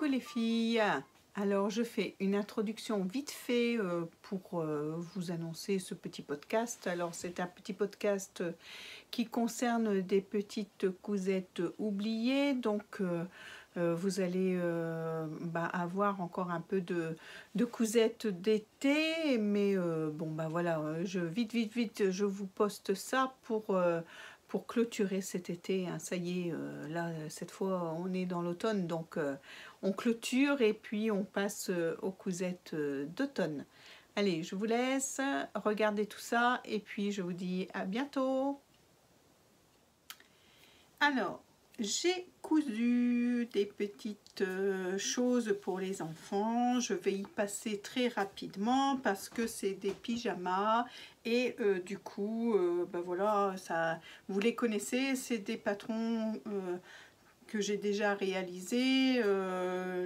les filles, alors je fais une introduction vite fait pour vous annoncer ce petit podcast. Alors c'est un petit podcast qui concerne des petites cousettes oubliées, donc vous allez avoir encore un peu de cousettes d'été, mais bon bah voilà, vite je vous poste ça pour clôturer cet été, hein. Ça y est, là cette fois on est dans l'automne, donc on clôture et puis on passe aux cousettes d'automne. Allez, je vous laisse regarder tout ça et puis je vous dis à bientôt. Alors, j'ai cousu des petites choses pour les enfants. Je vais y passer très rapidement parce que c'est des pyjamas et du coup, voilà, ça, vous les connaissez, c'est des patrons que j'ai déjà réalisés,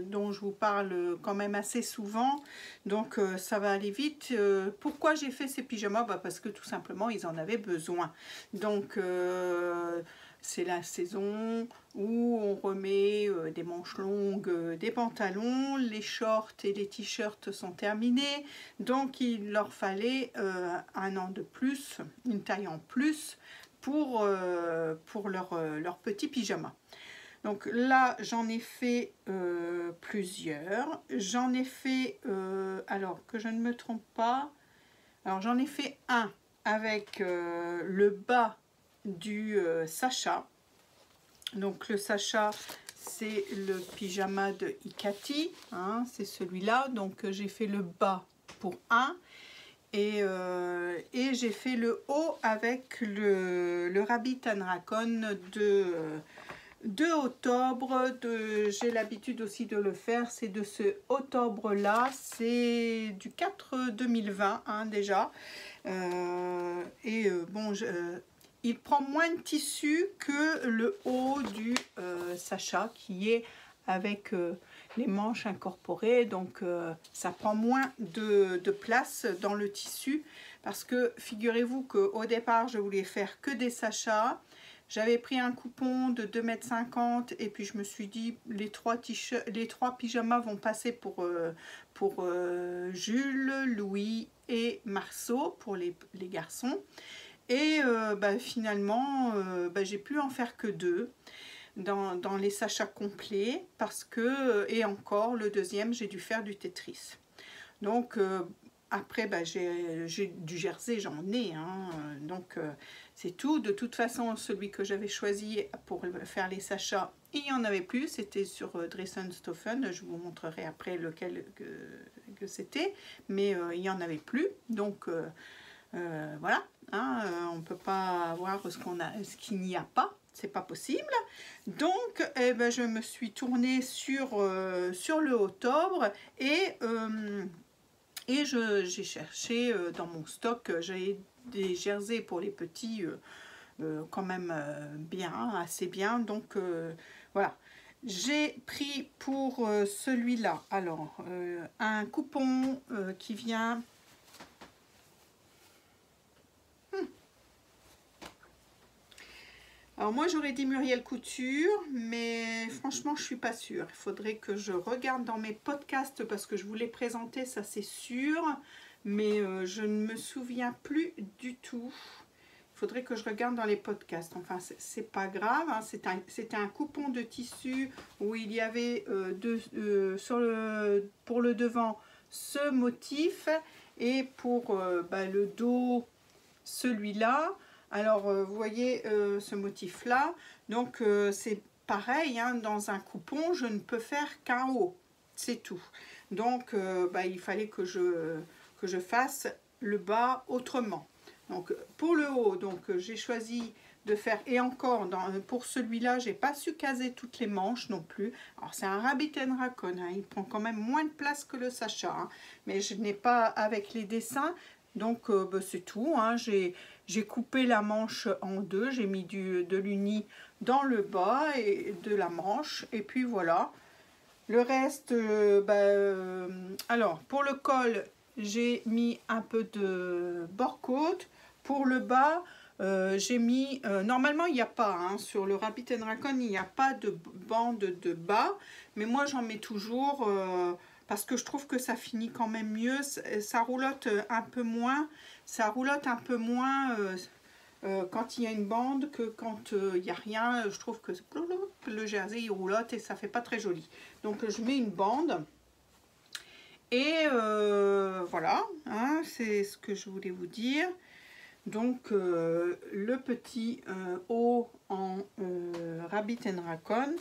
dont je vous parle quand même assez souvent, donc ça va aller vite. Pourquoi j'ai fait ces pyjamas? Parce que tout simplement ils en avaient besoin. Donc c'est la saison où on remet des manches longues, des pantalons, les shorts et les t-shirts sont terminés, donc il leur fallait un an de plus, une taille en plus pour leur petit pyjama. Donc là, j'en ai fait plusieurs. J'en ai fait, alors que je ne me trompe pas, alors j'en ai fait un avec le bas du Sacha. Donc le Sacha, c'est le pyjama de Ikati, hein, c'est celui-là. Donc j'ai fait le bas pour un. Et j'ai fait le haut avec le Rabbit and Raccoon de octobre. J'ai l'habitude aussi de le faire, c'est de ce octobre là, c'est du 4 2020 hein, déjà. Il prend moins de tissu que le haut du Sacha qui est avec les manches incorporées, donc ça prend moins de place dans le tissu, parce que figurez-vous qu'au départ je voulais faire que des Sachas. J'avais pris un coupon de 2,50 m et puis je me suis dit les trois pyjamas vont passer pour Jules, Louis et Marceau pour les garçons. Et finalement, j'ai pu en faire que deux dans les Sachas complets, parce que, et encore le deuxième, j'ai dû faire du Tetris. Donc après, j'ai du jersey, j'en ai, hein, donc c'est tout. De toute façon, celui que j'avais choisi pour faire les Sachas, il n'y en avait plus, c'était sur Dressenstoffen, je vous montrerai après lequel que c'était, mais il n'y en avait plus, donc voilà, hein, on ne peut pas avoir ce qu'il n'y a pas, c'est pas possible. Donc je me suis tournée sur le octobre et j'ai cherché dans mon stock, j'ai des jerseys pour les petits quand même bien, assez bien, donc voilà. J'ai pris pour celui-là, alors un coupon qui vient... Alors moi j'aurais dit Muriel Couture, mais franchement je suis pas sûre. Il faudrait que je regarde dans mes podcasts parce que je vous l'ai présenté, ça c'est sûr, mais je ne me souviens plus du tout. Il faudrait que je regarde dans les podcasts. Enfin c'est pas grave, hein. C'était un coupon de tissu où il y avait pour le devant ce motif et pour le dos celui-là. Alors vous voyez ce motif là, donc c'est pareil, hein, dans un coupon je ne peux faire qu'un haut, c'est tout. Donc il fallait que je fasse le bas autrement. Donc pour le haut, j'ai choisi de faire, et encore pour celui-là j'ai pas su caser toutes les manches non plus. Alors c'est un Rabbit and Raccoon, hein, il prend quand même moins de place que le Sacha, hein, mais je n'ai pas avec les dessins. Donc c'est tout, hein. J'ai coupé la manche en deux, j'ai mis de l'uni dans le bas et de la manche, et puis voilà. Le reste, alors pour le col, j'ai mis un peu de bord côte. Pour le bas, j'ai mis, normalement il n'y a pas, hein, sur le Rabbit & Raccoon, il n'y a pas de bande de bas, mais moi j'en mets toujours parce que je trouve que ça finit quand même mieux, ça roulotte un peu moins, quand il y a une bande que quand il n'y a rien. Je trouve que le jersey il roulotte et ça fait pas très joli. Donc je mets une bande. Et voilà, hein, c'est ce que je voulais vous dire. Donc le petit haut en Rabbit & Raccoon.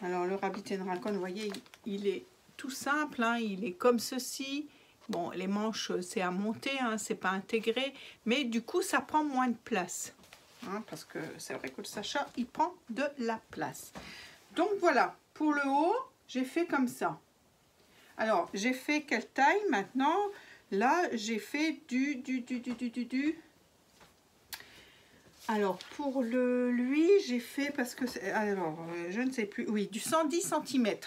Alors le Rabbit & Raccoon, vous voyez, il est tout simple, hein, il est comme ceci. Bon, les manches, c'est à monter, hein, c'est pas intégré, mais du coup, ça prend moins de place. Hein, parce que c'est vrai que le Sacha, il prend de la place. Donc voilà, pour le haut, j'ai fait comme ça. Alors, j'ai fait quelle taille maintenant? Là, j'ai fait Alors, pour lui, j'ai fait, parce que... Alors, je ne sais plus, oui, du 110 cm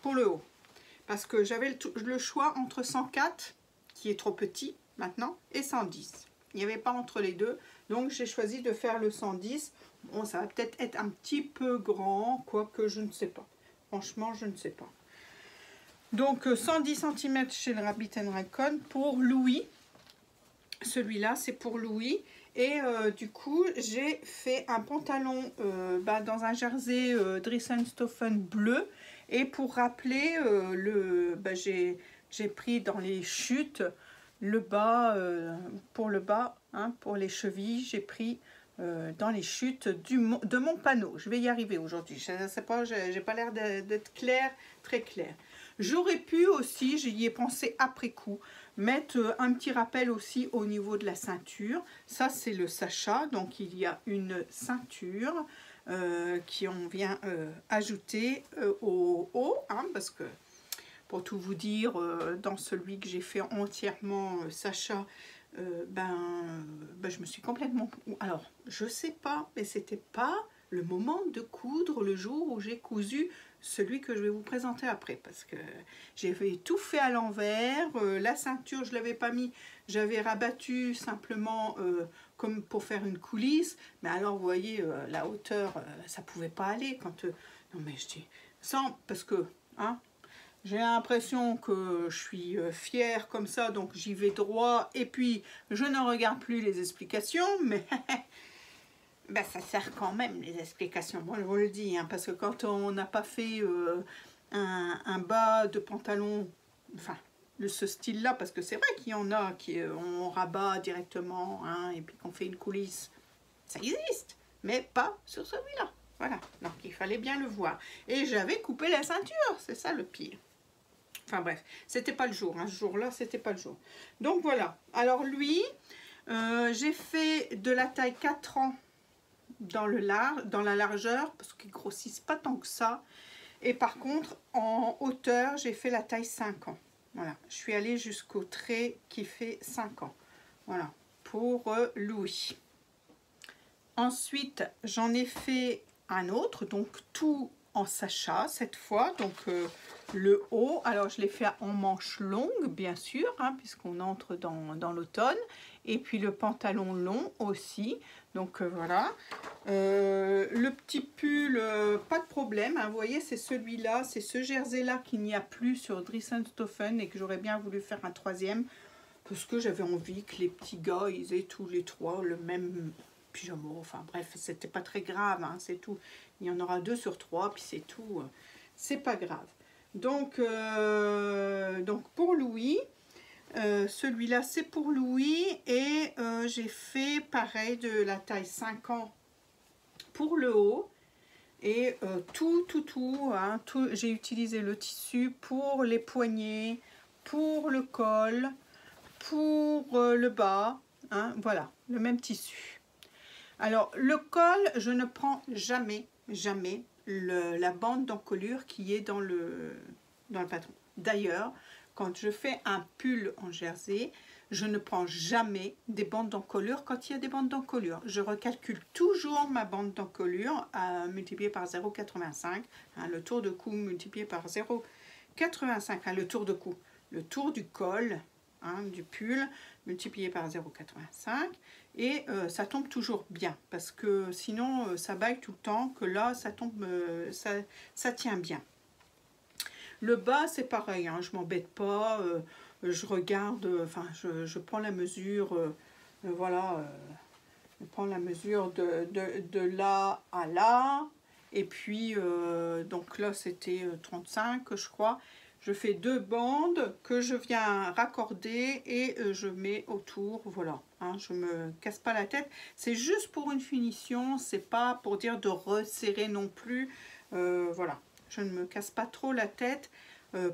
pour le haut. Parce que j'avais le choix entre 104, qui est trop petit maintenant, et 110. Il n'y avait pas entre les deux, donc j'ai choisi de faire le 110. Bon, ça va peut-être être un petit peu grand, quoique je ne sais pas. Franchement, je ne sais pas. Donc 110 cm chez le Rabbit & Raccoon pour Louis. Celui-là, c'est pour Louis. Et du coup, j'ai fait un pantalon dans un jersey Dressenstoffen bleu. Et pour rappeler, j'ai pris dans les chutes le bas, pour le bas, hein, pour les chevilles, j'ai pris dans les chutes de mon panneau. Je vais y arriver aujourd'hui. Je sais pas, j'ai pas l'air d'être claire, très claire. J'aurais pu aussi, j'y ai pensé après coup, mettre un petit rappel aussi au niveau de la ceinture. Ça, c'est le Sacha, donc il y a une ceinture qu'on vient ajouter au haut, hein, parce que pour tout vous dire, dans celui que j'ai fait entièrement Sacha, je me suis complètement... Alors, je sais pas, mais c'était pas le moment de coudre le jour où j'ai cousu celui que je vais vous présenter après, parce que j'avais tout fait à l'envers. La ceinture, je l'avais pas mis, j'avais rabattu simplement comme pour faire une coulisse, mais alors vous voyez la hauteur, ça pouvait pas aller quand non mais je dis sans, parce que hein, j'ai l'impression que je suis fière comme ça, donc j'y vais droit et puis je ne regarde plus les explications, mais ça sert quand même les explications, moi je vous le dis, hein, parce que quand on n'a pas fait un bas de pantalon, enfin ce style là, parce que c'est vrai qu'il y en a qui on rabat directement, hein, et puis qu'on fait une coulisse, ça existe, mais pas sur celui-là, voilà, donc il fallait bien le voir, et j'avais coupé la ceinture, c'est ça le pire. Enfin bref, c'était pas le jour, hein, ce jour-là, c'était pas le jour. Donc voilà, alors lui, j'ai fait de la taille 4 ans dans la largeur, parce qu'ils grossissent pas tant que ça. Et par contre, en hauteur, j'ai fait la taille 5 ans. Voilà, je suis allée jusqu'au trait qui fait 5 ans. Voilà, pour Louis. Ensuite, j'en ai fait un autre, donc tout en Sacha cette fois. Donc le haut, alors je l'ai fait en manches longues, bien sûr, hein, puisqu'on entre dans l'automne. Et puis le pantalon long aussi. Donc voilà. Le petit pull, pas de problème. Hein, vous voyez, c'est celui-là, c'est ce jersey-là qu'il n'y a plus sur Dressenstoffen et que j'aurais bien voulu faire un troisième. Parce que j'avais envie que les petits gars, ils aient tous les trois le même pyjama. Enfin bref, c'était pas très grave, hein, c'est tout. Il y en aura 2 sur 3, puis c'est tout. C'est pas grave. Donc pour Louis, celui-là c'est pour Louis et j'ai fait pareil de la taille 5 ans pour le haut et tout, hein, j'ai utilisé le tissu pour les poignets, pour le col, pour le bas, hein, voilà, le même tissu. Alors le col, je ne prends jamais la bande d'encolure qui est dans le patron. D'ailleurs, quand je fais un pull en jersey, je ne prends jamais des bandes d'encolure quand il y a des bandes d'encolure. Je recalcule toujours ma bande d'encolure multipliée par 0,85, hein, le tour de cou multiplié par 0,85, hein, le tour de cou. Le tour du col, hein, du pull multiplié par 0,85 et ça tombe toujours bien parce que sinon ça baille tout le temps, que là ça tombe, ça tient bien. Le bas c'est pareil, hein, je m'embête pas, je regarde, enfin je prends la mesure, voilà, je prends la mesure de là à là, et puis donc là c'était 35 je crois. Je fais 2 bandes que je viens raccorder et je mets autour, voilà, hein, je me casse pas la tête, c'est juste pour une finition, c'est pas pour dire de resserrer non plus, voilà, je ne me casse pas trop la tête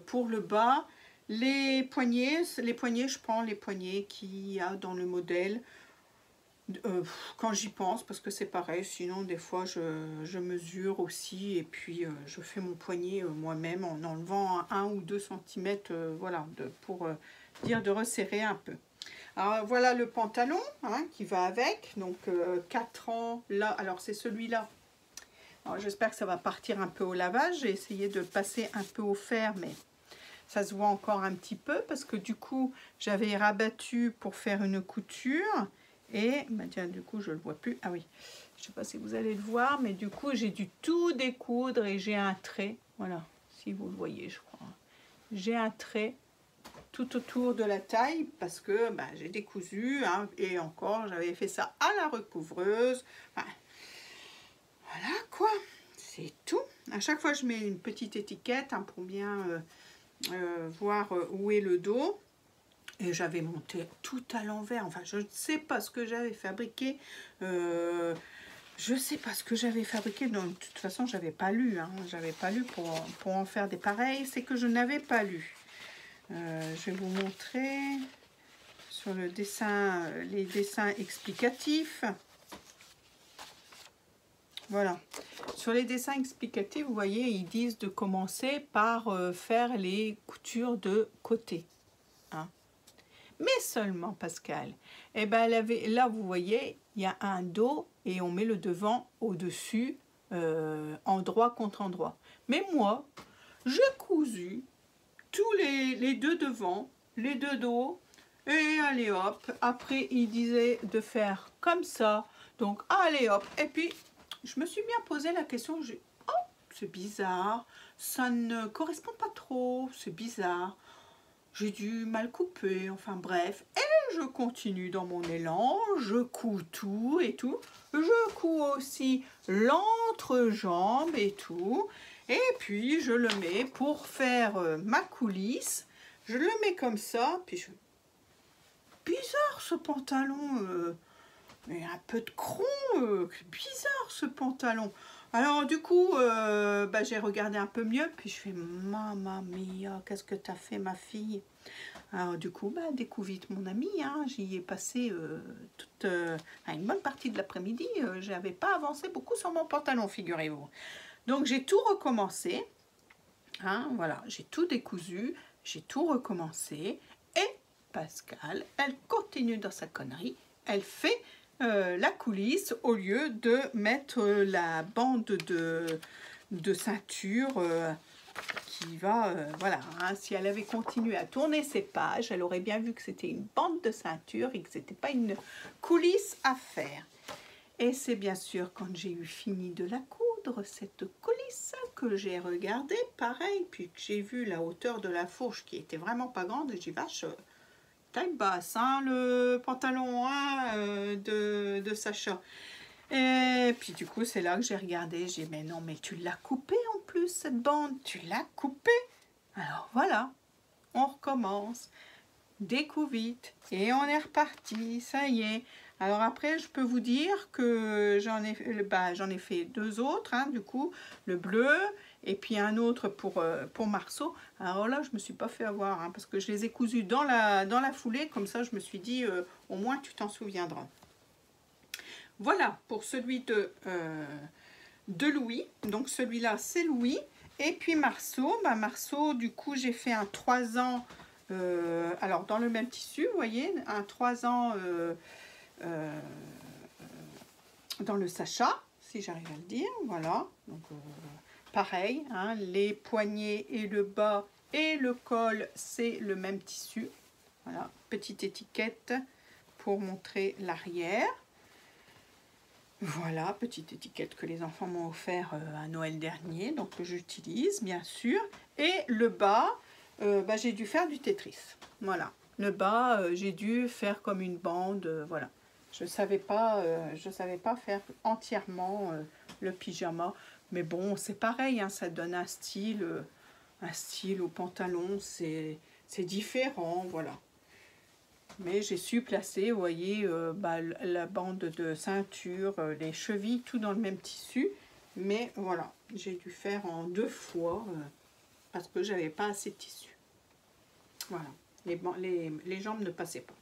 pour le bas. Les poignets, je prends les poignets qu'il y a dans le modèle, quand j'y pense, parce que c'est pareil, sinon des fois je mesure aussi et puis je fais mon poignet moi-même en enlevant 1 ou 2 cm, voilà, pour dire de resserrer un peu. Alors voilà le pantalon, hein, qui va avec, donc 4 ans là, alors c'est celui-là. J'espère que ça va partir un peu au lavage, j'ai essayé de le passer un peu au fer, mais ça se voit encore un petit peu parce que du coup j'avais rabattu pour faire une couture. Et bah tiens, du coup je le vois plus, ah oui, je sais pas si vous allez le voir, mais du coup j'ai dû tout découdre et j'ai un trait, voilà, si vous le voyez je crois, j'ai un trait tout autour de la taille parce que bah, j'ai décousu, hein, et encore j'avais fait ça à la recouvreuse, enfin, voilà quoi, c'est tout. À chaque fois je mets une petite étiquette, hein, pour bien voir où est le dos. Et j'avais monté tout à l'envers, enfin je ne sais pas ce que j'avais fabriqué, je sais pas ce que j'avais fabriqué, donc de toute façon j'avais pas lu, hein, j'avais pas lu pour en faire des pareils, c'est que je n'avais pas lu. Je vais vous montrer sur le dessin, les dessins explicatifs. Voilà, sur les dessins explicatifs, vous voyez, ils disent de commencer par faire les coutures de côté, hein. Mais seulement, Pascal, eh ben, là, vous voyez, il y a un dos et on met le devant au-dessus, endroit contre endroit. Mais moi, j'ai cousu tous les 2 devant, les 2 dos, et allez hop. Après, il disait de faire comme ça. Donc, allez hop. Et puis, je me suis bien posé la question, oh, c'est bizarre, ça ne correspond pas trop, c'est bizarre. J'ai dû mal couper, enfin bref. Et je continue dans mon élan, je couds tout et tout. Je couds aussi l'entrejambe et tout. Et puis je le mets pour faire ma coulisse. Je le mets comme ça. Puis bizarre ce pantalon. Mais un peu de cron. Bizarre ce pantalon. Alors du coup, bah, j'ai regardé un peu mieux, puis je fais « Mamma mia, qu'est-ce que t'as fait ma fille ?» Alors du coup, bah, découvite mon amie, hein, j'y ai passé toute une bonne partie de l'après-midi, j'avais pas avancé beaucoup sur mon pantalon, figurez-vous. Donc j'ai tout recommencé, hein, voilà, j'ai tout décousu, j'ai tout recommencé, et Pascal, elle continue dans sa connerie, elle fait la coulisse au lieu de mettre la bande de ceinture qui va, voilà, hein, si elle avait continué à tourner ses pages, elle aurait bien vu que c'était une bande de ceinture et que c'était pas une coulisse à faire. Et c'est bien sûr quand j'ai eu fini de la coudre, cette coulisse, que j'ai regardé pareil, puis que j'ai vu la hauteur de la fourche qui était vraiment pas grande, j'ai dit vache, taille basse, hein, le pantalon, hein, de Sacha. Et puis du coup, c'est là que j'ai regardé, j'ai dit mais non, mais tu l'as coupé en plus cette bande, tu l'as coupé. Alors voilà, on recommence, découpe vite, et on est reparti, ça y est. Alors après, je peux vous dire que j'en ai fait 2 autres, hein, du coup, le bleu, et puis un autre pour Marceau. Alors là, je me suis pas fait avoir, hein, parce que je les ai cousus dans la foulée, comme ça je me suis dit, au moins tu t'en souviendras. Voilà pour celui de Louis, donc celui-là c'est Louis, et puis Marceau, bah Marceau, du coup j'ai fait un 3 ans, alors dans le même tissu, vous voyez, un 3 ans dans le Sacha, si j'arrive à le dire, voilà, donc pareil, hein, les poignets et le bas et le col, c'est le même tissu, Voilà, petite étiquette pour montrer l'arrière. Voilà, petite étiquette que les enfants m'ont offert à Noël dernier, donc que j'utilise bien sûr. Et le bas, j'ai dû faire du Tetris. Voilà, le bas, j'ai dû faire comme une bande, voilà. Je savais pas faire entièrement le pyjama, mais bon, c'est pareil, hein, ça donne un style au pantalon, c'est différent, voilà. Mais j'ai su placer, vous voyez, la bande de ceinture, les chevilles, tout dans le même tissu. Mais voilà, j'ai dû faire en 2 fois parce que j'avais pas assez de tissu. Voilà, les jambes ne passaient pas.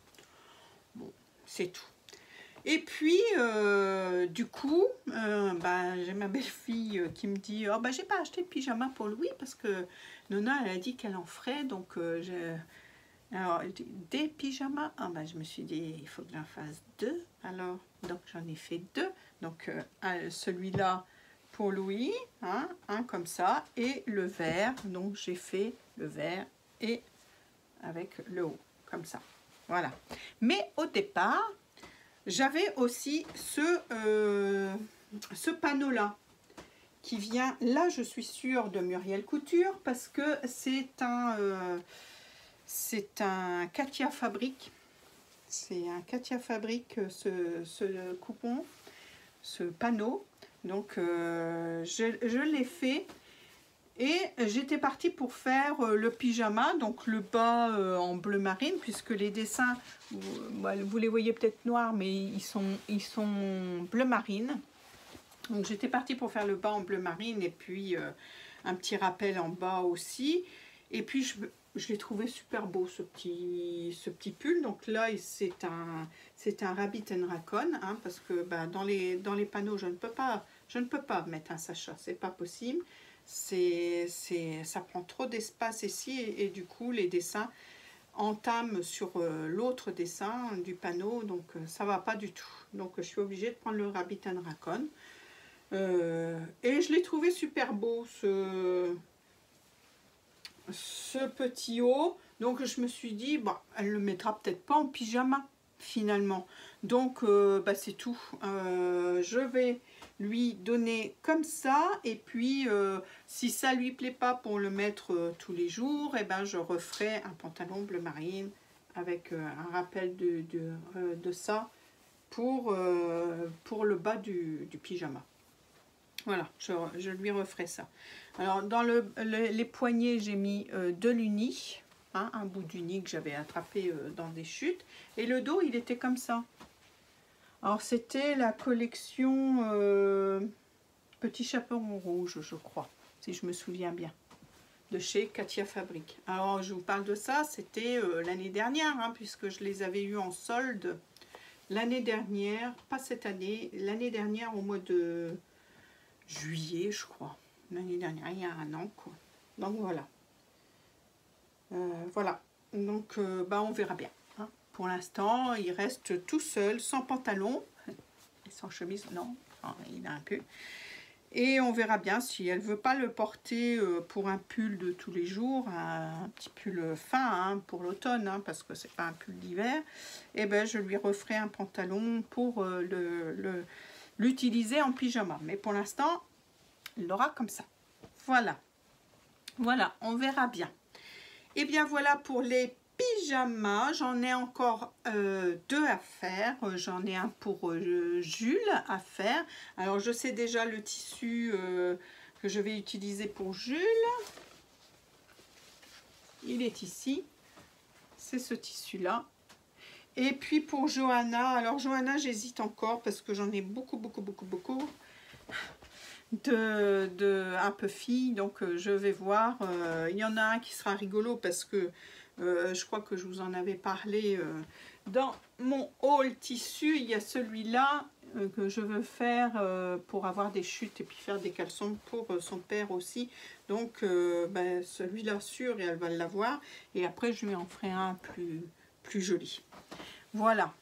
Bon, c'est tout. Et puis, du coup, j'ai ma belle-fille qui me dit « Oh, j'ai pas acheté de pyjama pour Louis parce que Nona, elle a dit qu'elle en ferait, donc Alors, des pyjamas, je me suis dit, il faut que j'en fasse 2. Alors, donc j'en ai fait 2. Donc, celui-là pour Louis, hein, un comme ça, et le vert. Donc, j'ai fait le vert et avec le haut, comme ça. Voilà. Mais au départ, j'avais aussi ce panneau-là, qui vient, là, je suis sûre, de Muriel Couture, parce que c'est un Katia Fabrique. C'est un Katia Fabrique, ce coupon, ce panneau. Donc, je l'ai fait. Et j'étais partie pour faire le pyjama, donc le bas en bleu marine, puisque les dessins, vous les voyez peut-être noirs, mais ils sont bleu marine. Donc j'étais partie pour faire le bas en bleu marine et puis un petit rappel en bas aussi. Et puis je l'ai trouvé super beau ce petit pull. Donc là c'est un Rabbit and Raccoon, hein, parce que dans les panneaux je ne peux pas mettre un Sacha, c'est pas possible. Ça prend trop d'espace ici et du coup les dessins entament sur l'autre dessin du panneau, donc ça va pas du tout. Donc je suis obligée de prendre le Rabbit and Raccoon. Et je l'ai trouvé super beau ce petit haut, donc je me suis dit elle le mettra peut-être pas en pyjama finalement, donc c'est tout. Je vais lui donner comme ça et puis si ça lui plaît pas pour le mettre tous les jours, je referai un pantalon bleu marine avec un rappel de ça pour le bas du pyjama. Voilà, je lui referai ça. Alors, dans les poignets, j'ai mis de l'uni, hein, un bout d'uni que j'avais attrapé dans des chutes. Et le dos, il était comme ça. Alors, c'était la collection Petit Chaperon Rouge, je crois, si je me souviens bien, de chez Katia Fabrique. Alors, je vous parle de ça, c'était l'année dernière, hein, puisque je les avais eus en solde l'année dernière, pas cette année, l'année dernière au mois de juillet, je crois. L'année dernière, il y a un an, quoi. Donc voilà. Voilà. Donc on verra bien. Hein. Pour l'instant, il reste tout seul, sans pantalon. Et sans chemise, non. Enfin, il a un pull. Et on verra bien si elle veut pas le porter pour un pull de tous les jours, un petit pull fin hein, pour l'automne, hein, parce que c'est pas un pull d'hiver. Et je lui referai un pantalon pour l'utiliser en pyjama. Mais pour l'instant, il l'aura comme ça. Voilà. Voilà, on verra bien. Et bien voilà pour les pyjamas. J'en ai encore 2 à faire. J'en ai un pour Jules à faire. Alors je sais déjà le tissu que je vais utiliser pour Jules. Il est ici. C'est ce tissu-là. Et puis pour Johanna, alors Johanna j'hésite encore parce que j'en ai beaucoup un peu fille, donc je vais voir. Il y en a un qui sera rigolo parce que je crois que je vous en avais parlé dans mon haul tissu. Il y a celui-là que je veux faire pour avoir des chutes et puis faire des caleçons pour son père aussi. Donc celui-là sûr et elle va l'avoir. Et après je lui en ferai un plus joli. Voilà,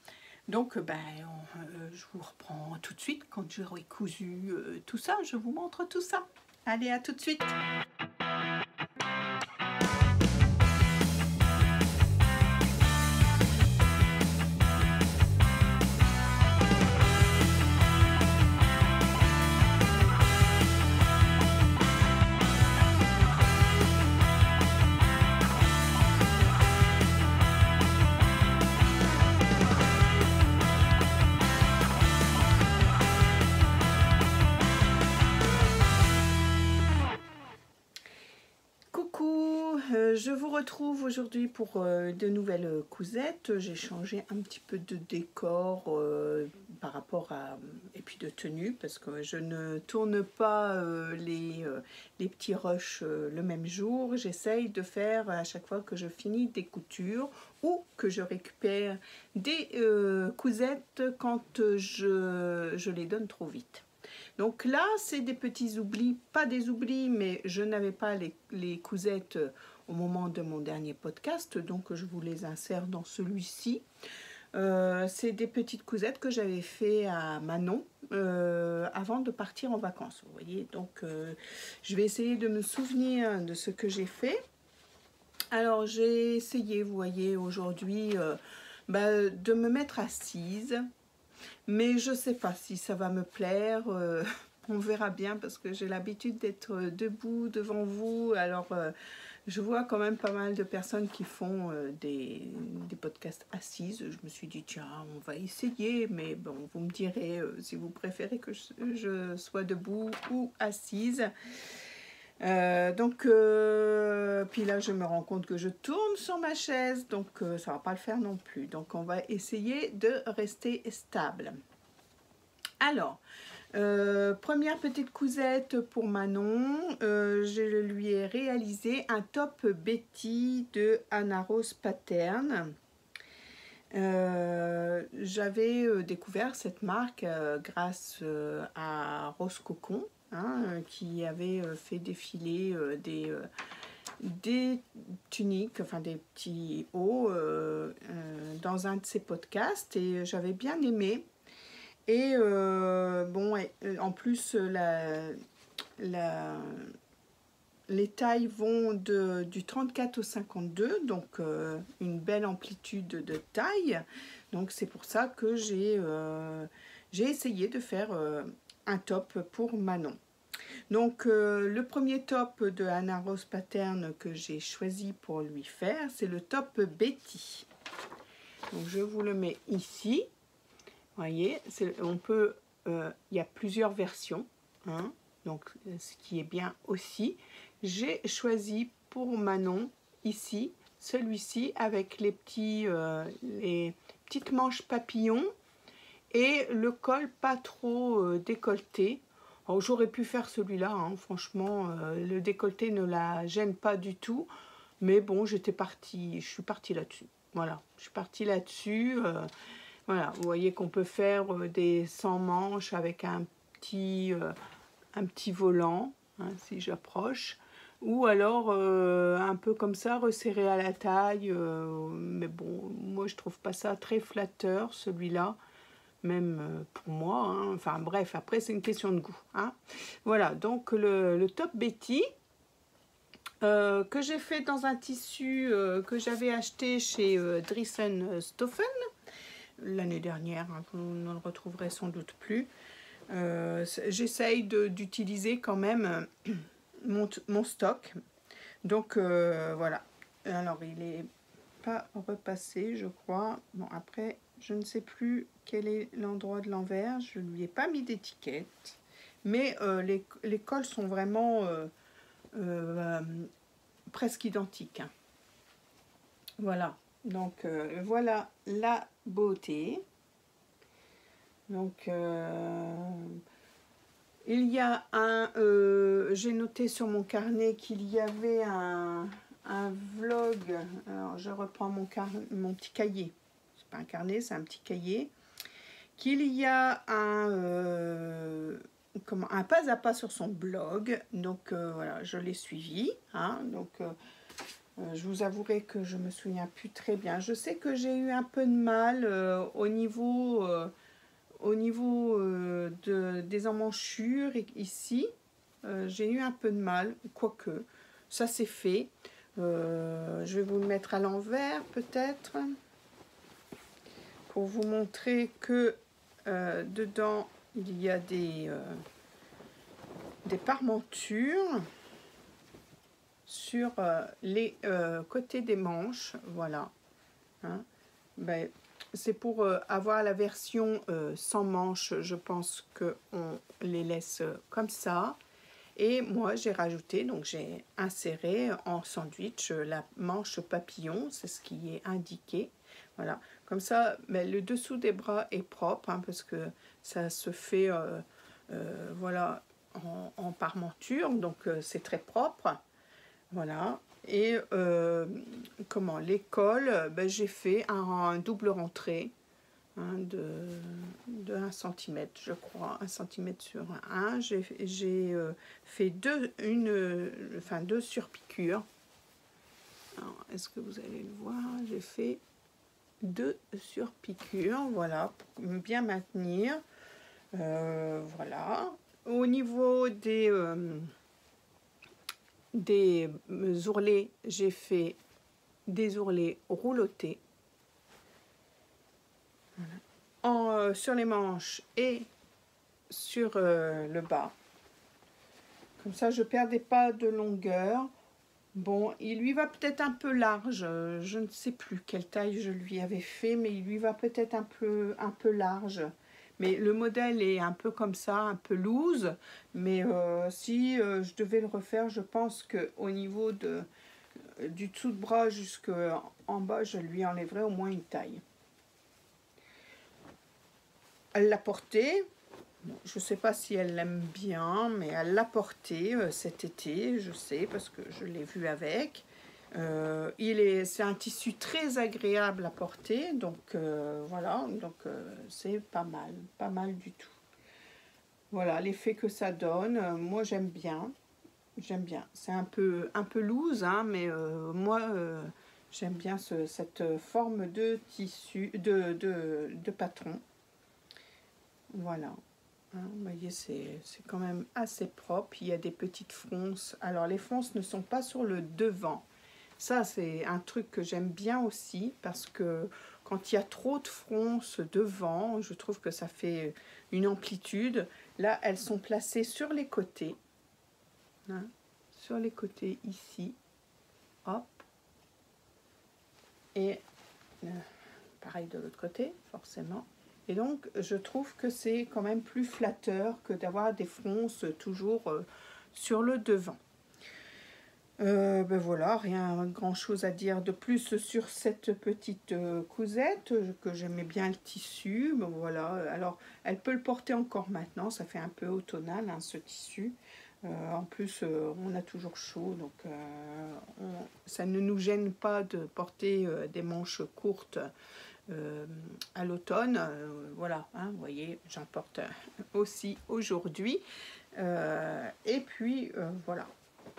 donc je vous reprends tout de suite quand j'aurai cousu tout ça, je vous montre tout ça. Allez, à tout de suite. retrouve aujourd'hui pour de nouvelles cousettes. J'ai changé un petit peu de décor par rapport à... et puis de tenue, parce que je ne tourne pas les petits rushs le même jour. J'essaye de faire à chaque fois que je finis des coutures ou que je récupère des cousettes quand je les donne trop vite. Donc là, c'est des petits oublis, pas des oublis, mais je n'avais pas les cousettes au moment de mon dernier podcast, donc je vous les insère dans celui-ci. C'est des petites cousettes que j'avais fait à Manon avant de partir en vacances, vous voyez. Donc je vais essayer de me souvenir de ce que j'ai fait. Alors j'ai essayé, vous voyez, aujourd'hui de me mettre assise. Mais je ne sais pas si ça va me plaire, on verra bien parce que j'ai l'habitude d'être debout devant vous. Alors je vois quand même pas mal de personnes qui font des podcasts assises. Je me suis dit tiens, on va essayer, mais bon, vous me direz si vous préférez que je sois debout ou assise. Puis là je me rends compte que je tourne sur ma chaise, donc ça va pas le faire non plus. Donc on va essayer de rester stable. Alors première petite cousette pour Manon, je lui ai réalisé un top Betty de Anna Rose Pattern. J'avais découvert cette marque grâce à Rose Cocon, qui avait fait défiler des tuniques, enfin des petits hauts dans un de ses podcasts, et j'avais bien aimé. Et bon, en plus les tailles vont du 34 au 52, donc une belle amplitude de taille. Donc c'est pour ça que j'ai essayé de faire un top pour Manon. Donc le premier top de Anna Rose Pattern que j'ai choisi pour lui faire, c'est le top Betty. Donc je vous le mets ici. Vous voyez, on peut, il y a plusieurs versions, donc ce qui est bien aussi. J'ai choisi pour Manon ici celui-ci avec les petites manches papillons et le col pas trop décolleté. J'aurais pu faire celui-là, franchement, le décolleté ne la gêne pas du tout, mais bon, je suis partie là-dessus. Voilà, je suis partie là-dessus. Voilà, vous voyez qu'on peut faire des sans manches avec un petit volant, si j'approche, ou alors un peu comme ça, resserré à la taille, mais bon, moi je trouve pas ça très flatteur, celui-là, même pour moi, enfin bref, après c'est une question de goût. Voilà, donc le top Betty, que j'ai fait dans un tissu que j'avais acheté chez Driessen-Stoffen, l'année dernière, vous ne le retrouverez sans doute plus. J'essaye d'utiliser quand même mon stock. Donc voilà. Alors il n'est pas repassé, je crois. Bon, après, je ne sais plus quel est l'endroit de l'envers. Je ne lui ai pas mis d'étiquette. Mais les cols sont vraiment presque identiques. Voilà. Donc voilà la beauté. Donc il y a j'ai noté sur mon carnet qu'il y avait un vlog. Alors je reprends mon petit cahier. C'est pas un carnet, c'est un petit cahier. Qu'il y a un pas à pas sur son blog. Donc voilà, je l'ai suivi. Donc je vous avouerai que je me souviens plus très bien. Je sais que j'ai eu un peu de mal au niveau des emmanchures ici. J'ai eu un peu de mal, quoique ça c'est fait. Je vais vous le mettre à l'envers peut-être pour vous montrer que dedans il y a des parmentures sur les côtés des manches. Voilà. C'est pour avoir la version sans manches. Je pense qu'on les laisse comme ça. Et moi, j'ai rajouté, donc j'ai inséré en sandwich la manche papillon, c'est ce qui est indiqué. Voilà, comme ça, mais le dessous des bras est propre, hein, parce que ça se fait voilà, en parmenture, donc c'est très propre. Voilà, et comment, les cols, ben, j'ai fait un double rentrée, hein, de 1 cm, je crois, 1 cm sur 1. J'ai fait deux surpiqûres. Est-ce que vous allez le voir? J'ai fait 2 surpiqûres, voilà, pour bien maintenir. Voilà. Au niveau des ourlets, j'ai fait des ourlets roulotés. Voilà. Sur les manches et sur le bas. Comme ça, je ne perdais pas de longueur. Bon, il lui va peut-être un peu large. Je ne sais plus quelle taille je lui avais fait, mais il lui va peut-être un peu large. Mais le modèle est un peu comme ça, un peu loose. Mais si je devais le refaire, je pense qu'au niveau du dessous de bras jusqu'en bas, je lui enlèverais au moins une taille. Elle l'a porté. Bon, je ne sais pas si elle l'aime bien, mais elle l'a porté cet été, je sais, parce que je l'ai vu avec. C'est un tissu très agréable à porter, donc voilà, donc c'est pas mal du tout. Voilà l'effet que ça donne. Moi j'aime bien. C'est un peu loose, hein, mais moi j'aime bien cette forme de tissu, de patron. Voilà. Hein, vous voyez, c'est quand même assez propre. Il y a des petites fronces. Alors les fronces ne sont pas sur le devant. Ça, c'est un truc que j'aime bien aussi, parce que quand il y a trop de fronces devant, je trouve que ça fait une amplitude. Là, elles sont placées sur les côtés. Hein, sur les côtés ici. Hop. Et pareil de l'autre côté, forcément. Et donc, je trouve que c'est quand même plus flatteur que d'avoir des fronces toujours sur le devant. Ben voilà, rien grand chose à dire de plus sur cette petite cousette, que j'aimais bien le tissu. Ben voilà, alors elle peut le porter encore maintenant, ça fait un peu automnal, hein, ce tissu. En plus, on a toujours chaud, donc ça ne nous gêne pas de porter des manches courtes à l'automne. Voilà, hein, vous voyez, j'en porte aussi aujourd'hui. Et puis, voilà.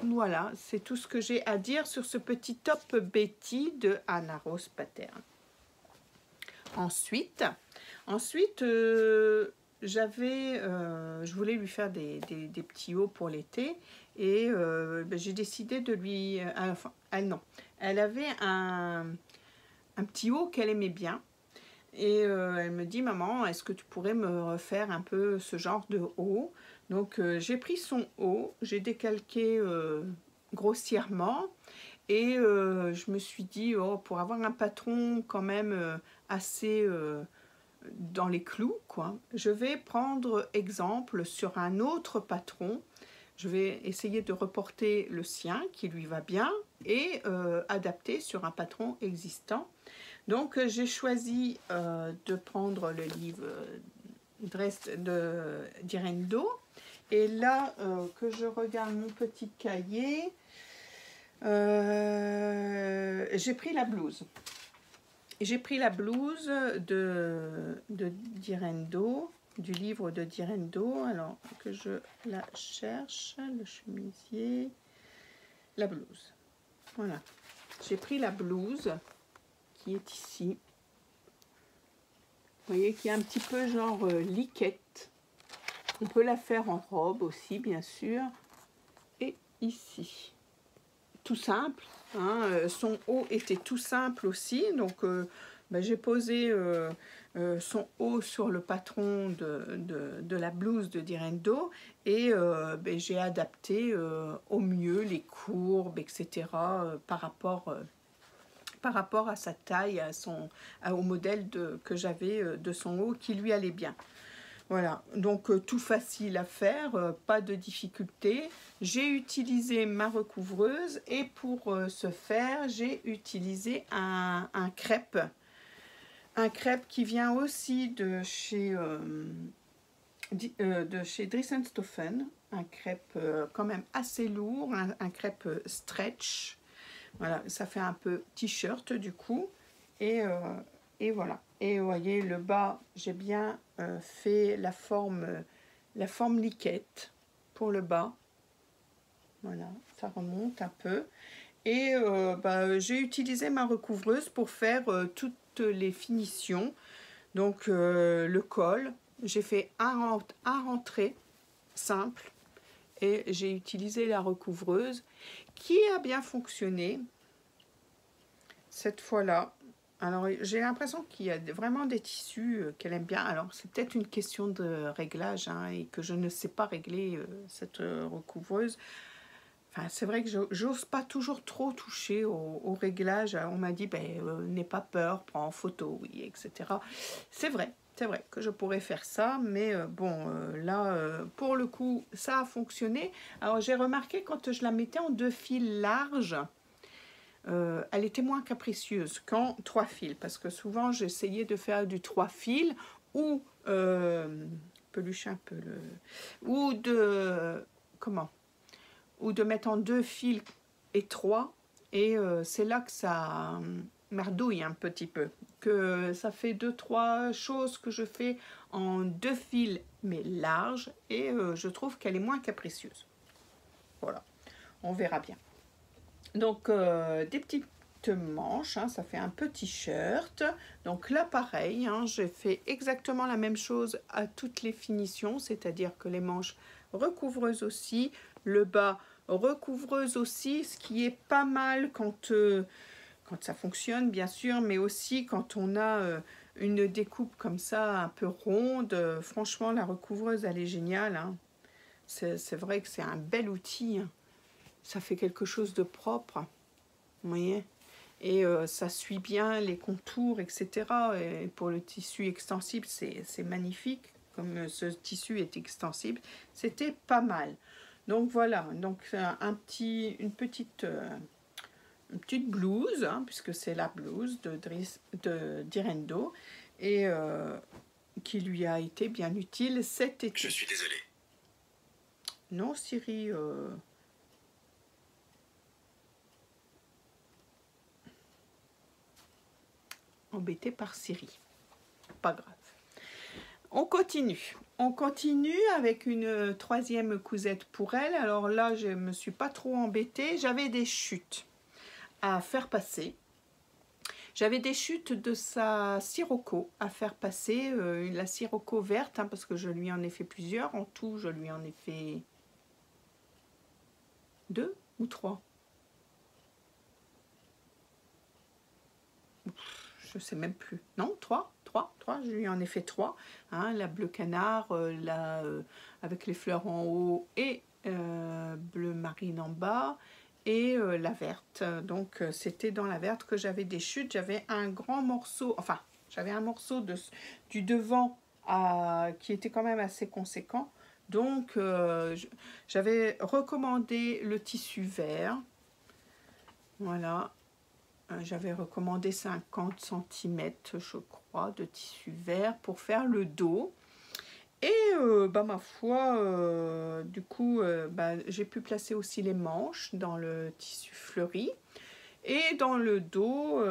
Voilà, c'est tout ce que j'ai à dire sur ce petit top Betty de Anna Rose Pattern. Ensuite, je voulais lui faire des petits hauts pour l'été, et ben, j'ai décidé de lui... elle avait un petit haut qu'elle aimait bien, et elle me dit: maman, est-ce que tu pourrais me refaire un peu ce genre de haut? Donc j'ai pris son haut, j'ai décalqué grossièrement, et je me suis dit, oh, pour avoir un patron quand même assez dans les clous, quoi, je vais prendre exemple sur un autre patron. Je vais essayer de reporter le sien qui lui va bien, et adapter sur un patron existant. Donc j'ai choisi de prendre le livre Dress d'Irene Do. Et là que je regarde mon petit cahier, j'ai pris la blouse. J'ai pris la blouse d'Irene Do, du livre de d'Irene Do. Alors que je la cherche, le chemisier, la blouse. Voilà. J'ai pris la blouse qui est ici. Vous voyez qu'il y a un petit peu genre liquette. On peut la faire en robe aussi, bien sûr. Et ici. Tout simple. Hein, son haut était tout simple aussi. Donc, ben, j'ai posé son haut sur le patron de la blouse de d'Irene Do. Et ben, j'ai adapté au mieux les courbes, etc. Par rapport à sa taille, au modèle que j'avais de son haut qui lui allait bien. Voilà, donc tout facile à faire, pas de difficulté. J'ai utilisé ma recouvreuse et pour ce faire, j'ai utilisé un crêpe. Un crêpe qui vient aussi de chez Dries & Stoffen. Un crêpe quand même assez lourd, un crêpe stretch. Voilà, ça fait un peu t-shirt du coup. Et voilà. Et vous voyez, le bas, j'ai bien fait la forme liquette pour le bas. Voilà, ça remonte un peu. Et j'ai utilisé ma recouvreuse pour faire toutes les finitions. Donc le col, j'ai fait un rentré simple. Et j'ai utilisé la recouvreuse qui a bien fonctionné cette fois-là. Alors, j'ai l'impression qu'il y a vraiment des tissus qu'elle aime bien. Alors, c'est peut-être une question de réglage hein, et que je ne sais pas régler cette recouvreuse. Enfin, c'est vrai que j'ose pas toujours trop toucher au réglage. On m'a dit, n'aie pas peur, prends en photo, oui, etc. C'est vrai que je pourrais faire ça, mais là, pour le coup, ça a fonctionné. Alors, j'ai remarqué quand je la mettais en 2 fils larges, elle était moins capricieuse qu'en 3 fils, parce que souvent j'essayais de faire du 3 fils ou pelucher un peu ou de mettre en 2 fils étroits, et c'est là que ça merdouille un petit peu, que ça fait 2-3 choses que je fais en 2 fils mais larges, et je trouve qu'elle est moins capricieuse. Voilà, on verra bien. Donc des petites manches, hein, ça fait un petit shirt. Donc là pareil, hein, j'ai fait exactement la même chose à toutes les finitions, c'est-à-dire que les manches recouvreuse aussi, le bas recouvreuse aussi, ce qui est pas mal quand ça fonctionne bien sûr, mais aussi quand on a une découpe comme ça un peu ronde. Franchement, la recouvreuse elle est géniale, hein. C'est vrai que c'est un bel outil, hein. Ça fait quelque chose de propre, vous voyez, et ça suit bien les contours, etc. Et pour le tissu extensible, c'est magnifique, comme ce tissu est extensible, c'était pas mal. Donc voilà, donc une petite blouse, hein, puisque c'est la blouse de Direndo, et qui lui a été bien utile cet été. Je suis désolée. Non, Siri... embêté par Siri. Pas grave. On continue avec une 3e cousette pour elle. Alors là, je ne me suis pas trop embêtée. J'avais des chutes à faire passer. J'avais des chutes de sa sirocco à faire passer. La sirocco verte, hein, parce que je lui en ai fait plusieurs. En tout, je lui en ai fait 2 ou 3. Je sais même plus. Non, 3, je lui en ai fait 3. Hein, la bleu canard, avec les fleurs en haut et bleu marine en bas, et la verte. Donc c'était dans la verte que j'avais des chutes. J'avais un grand morceau, enfin j'avais un morceau du devant qui était quand même assez conséquent. Donc j'avais recommandé le tissu vert. Voilà. J'avais recommandé 50 cm, je crois, de tissu vert pour faire le dos. Et ma foi, du coup, j'ai pu placer aussi les manches dans le tissu fleuri. Et dans le dos,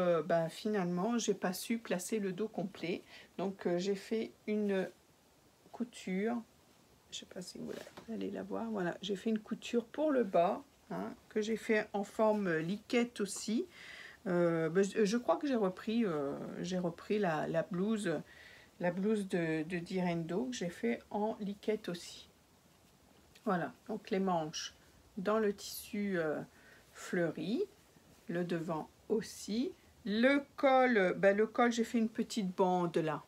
finalement, j'ai pas su placer le dos complet. Donc, j'ai fait une couture. Je sais pas si vous allez la voir. Voilà, j'ai fait une couture pour le bas, hein, que j'ai fait en forme liquette aussi. Je crois que j'ai repris la blouse de Direndo que j'ai fait en liquette aussi. Voilà, donc les manches dans le tissu fleuri, le devant aussi. Le col, j'ai fait une petite bande là.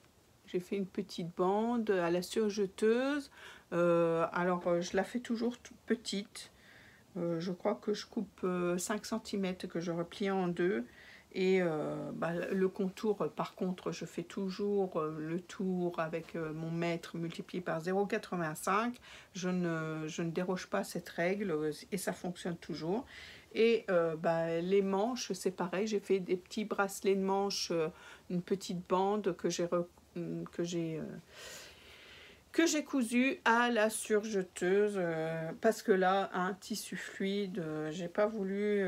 J'ai fait une petite bande à la surjeteuse. Je la fais toujours toute petite. Je crois que je coupe 5 cm, que je replie en 2. Et le contour, par contre, je fais toujours le tour avec mon mètre multiplié par 0,85. Je ne déroge pas à cette règle et ça fonctionne toujours. Et les manches, c'est pareil, j'ai fait des petits bracelets de manches, une petite bande que j'ai cousu à la surjeteuse parce que là, un tissu fluide, j'ai pas voulu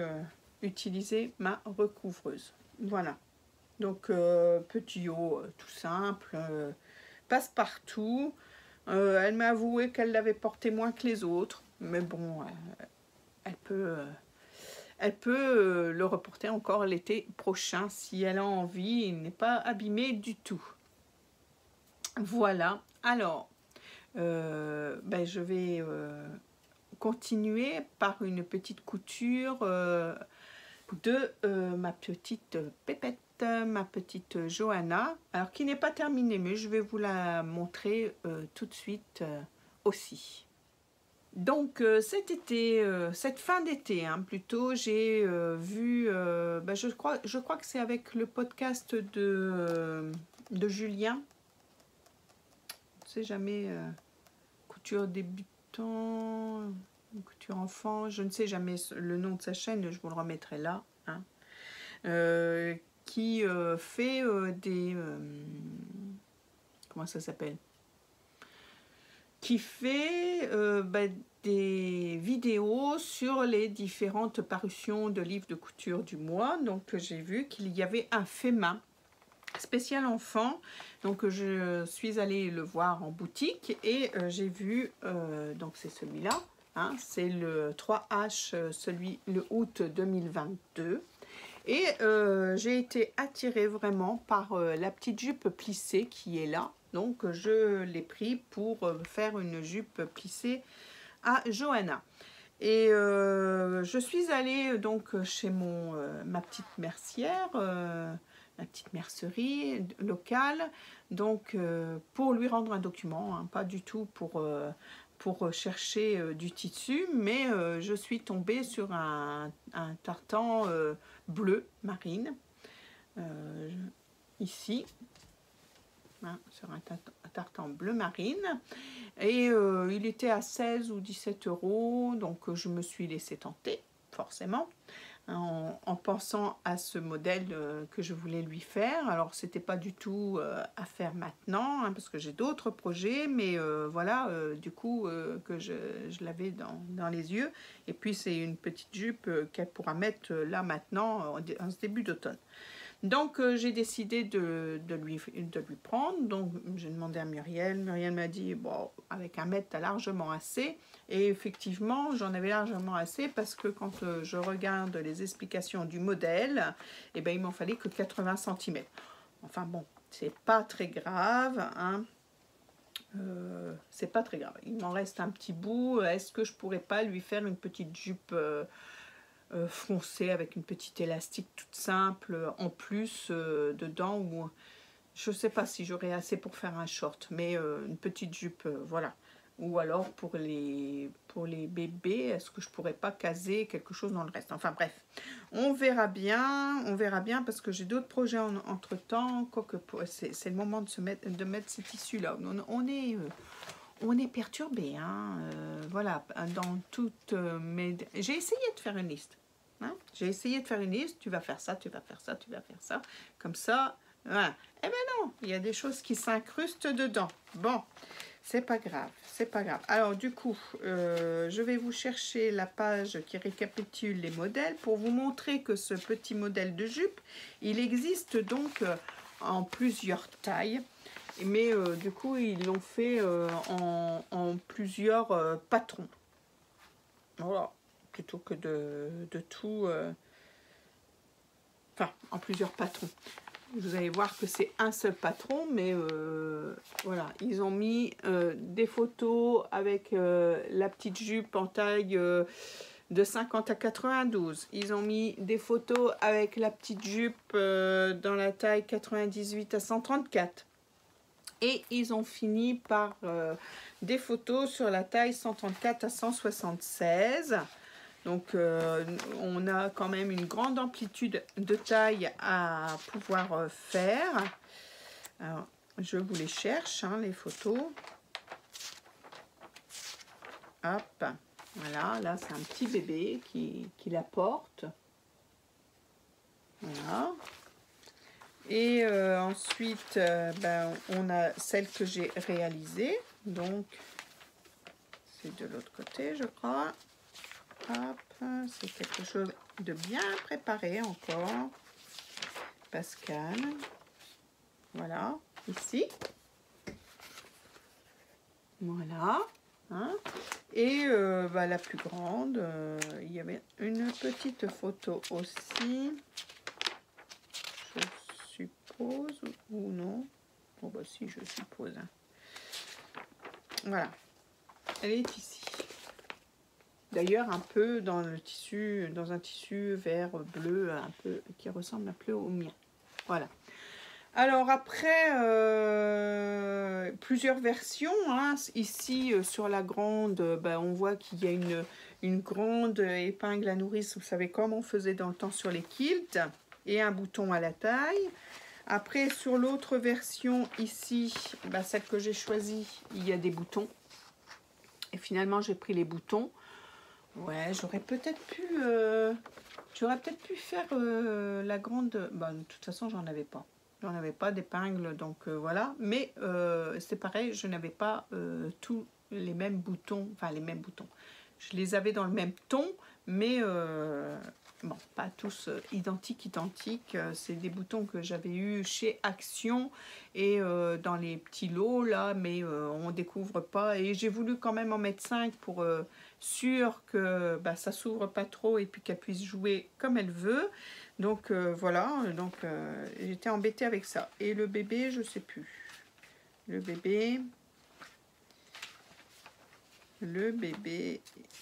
utiliser ma recouvreuse. Voilà. Donc, petit haut tout simple, passe-partout. Elle m'a avoué qu'elle l'avait porté moins que les autres, mais bon, elle peut le reporter encore l'été prochain si elle a envie. Il n'est pas abîmé du tout. Voilà. Alors, je vais continuer par une petite couture de ma petite pépette, ma petite Johanna, alors qui n'est pas terminée, mais je vais vous la montrer tout de suite aussi. Donc cet été, cette fin d'été plutôt, j'ai vu, je crois que c'est avec le podcast de Julien, je ne sais jamais, couture débutant, couture enfant, je ne sais jamais le nom de sa chaîne, je vous le remettrai là, qui fait des... comment ça s'appelle? Qui fait des vidéos sur les différentes parutions de livres de couture du mois. Donc j'ai vu qu'il y avait un fait main spécial enfant, donc je suis allée le voir en boutique et j'ai vu, donc c'est celui-là, c'est le 3H, le août 2022, et j'ai été attirée vraiment par la petite jupe plissée qui est là, donc je l'ai pris pour faire une jupe plissée à Johanna. Et je suis allée donc chez ma petite mercière, la petite mercerie locale, donc pour lui rendre un document, pas du tout pour chercher du tissu, mais je suis tombée sur un tartan bleu marine, ici, sur un tartan bleu marine, et il était à 16 ou 17 €, donc je me suis laissée tenter, forcément, en pensant à ce modèle que je voulais lui faire. Alors c'était pas du tout à faire maintenant, parce que j'ai d'autres projets, mais voilà, du coup que je l'avais dans les yeux, et puis c'est une petite jupe qu'elle pourra mettre là maintenant en ce début d'automne. Donc j'ai décidé de lui prendre. Donc j'ai demandé à Muriel. Muriel m'a dit, bon, avec 1 mètre, tu as largement assez. Et effectivement, j'en avais largement assez parce que quand je regarde les explications du modèle, eh ben, il m'en fallait que 80 cm. Enfin bon, c'est pas très grave, c'est pas très grave. Il m'en reste un petit bout. Est-ce que je pourrais pas lui faire une petite jupe foncé avec une petite élastique toute simple en plus dedans, ou je sais pas si j'aurai assez pour faire un short, mais une petite jupe, voilà. Ou alors pour les bébés, est-ce que je pourrais pas caser quelque chose dans le reste? Enfin bref, on verra bien parce que j'ai d'autres projets entre temps, quoique c'est le moment de mettre ces tissus là. On est perturbé, voilà, dans toutes mes... J'ai essayé de faire une liste. J'ai essayé de faire une liste, tu vas faire ça, tu vas faire ça, tu vas faire ça. Comme ça, voilà. Eh ben non, il y a des choses qui s'incrustent dedans. Bon, c'est pas grave, c'est pas grave. Alors du coup, je vais vous chercher la page qui récapitule les modèles pour vous montrer que ce petit modèle de jupe, il existe donc en plusieurs tailles. Mais du coup, ils l'ont fait en plusieurs patrons. Voilà, plutôt que de tout... Enfin, en plusieurs patrons. Vous allez voir que c'est un seul patron, mais voilà. Ils ont mis des photos avec la petite jupe en taille de 50 à 92. Ils ont mis des photos avec la petite jupe dans la taille 98 à 134. Et ils ont fini par des photos sur la taille 134 à 176. Donc on a quand même une grande amplitude de taille à pouvoir faire. Alors, je vous les cherche, hein, les photos. Hop, voilà, là c'est un petit bébé qui la porte. Voilà. Et ensuite, ben, on a celle que j'ai réalisée. Donc, c'est de l'autre côté, je crois. Hop, c'est quelque chose de bien préparé encore. Pascal. Voilà, ici. Voilà. Hein. Et bah, la plus grande, il y avait une petite photo aussi. Je suppose, ou non. Bon, bah si, je suppose. Voilà. Elle est ici. D'ailleurs, un peu dans le tissu, dans un tissu vert bleu, un peu qui ressemble un peu au mien. Voilà. Alors après, plusieurs versions. Hein. Ici, sur la grande, ben, on voit qu'il y a une grande épingle à nourrice. Vous savez comme on faisait dans le temps sur les quilts. Et un bouton à la taille. Après, sur l'autre version, ici, ben, celle que j'ai choisie, il y a des boutons. Et finalement, j'ai pris les boutons. Ouais, j'aurais peut-être pu faire la grande. Bah, de toute façon, j'en avais pas. J'en avais pas d'épingle, donc voilà. Mais c'est pareil, je n'avais pas tous les mêmes boutons. Enfin, les mêmes boutons. Je les avais dans le même ton, mais bon, pas tous identiques. C'est des boutons que j'avais eu chez Action et dans les petits lots là, mais on découvre pas. Et j'ai voulu quand même en mettre 5 pour sûr que bah, ça s'ouvre pas trop et puis qu'elle puisse jouer comme elle veut. Donc voilà, donc j'étais embêtée avec ça. Et le bébé, je sais plus. Le bébé,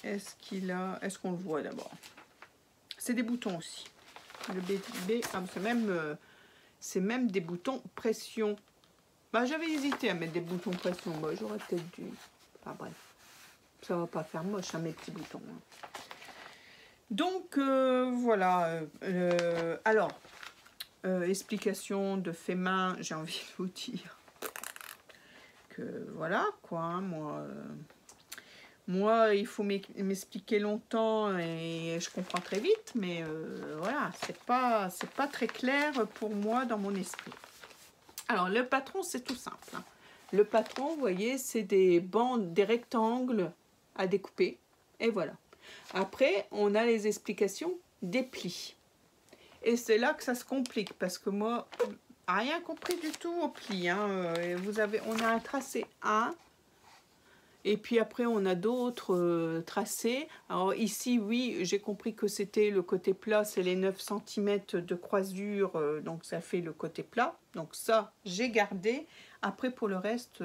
est-ce qu'on le voit d'abord? C'est des boutons aussi. Le bébé, ah, c'est même des boutons pression. Bah, j'avais hésité à mettre des boutons pression. Bah, j'aurais peut-être dû. Enfin bref, ça va pas faire moche, hein, mes petits boutons. Hein. Donc voilà. Alors, explication de fait main, j'ai envie de vous dire que voilà quoi. Hein, moi, il faut m'expliquer longtemps et je comprends très vite, mais voilà, c'est pas très clair pour moi dans mon esprit. Alors, le patron, c'est tout simple. Hein. Le patron, vous voyez, c'est des bandes, des rectangles à découper. Et voilà. Après, on a les explications des plis. Et c'est là que ça se complique, parce que moi, rien compris du tout aux plis. Hein. On a un tracé 1. Et puis après, on a d'autres tracés. Alors ici, oui, j'ai compris que c'était le côté plat, c'est les 9 cm de croisure, donc ça fait le côté plat. Donc ça, j'ai gardé. Après, pour le reste,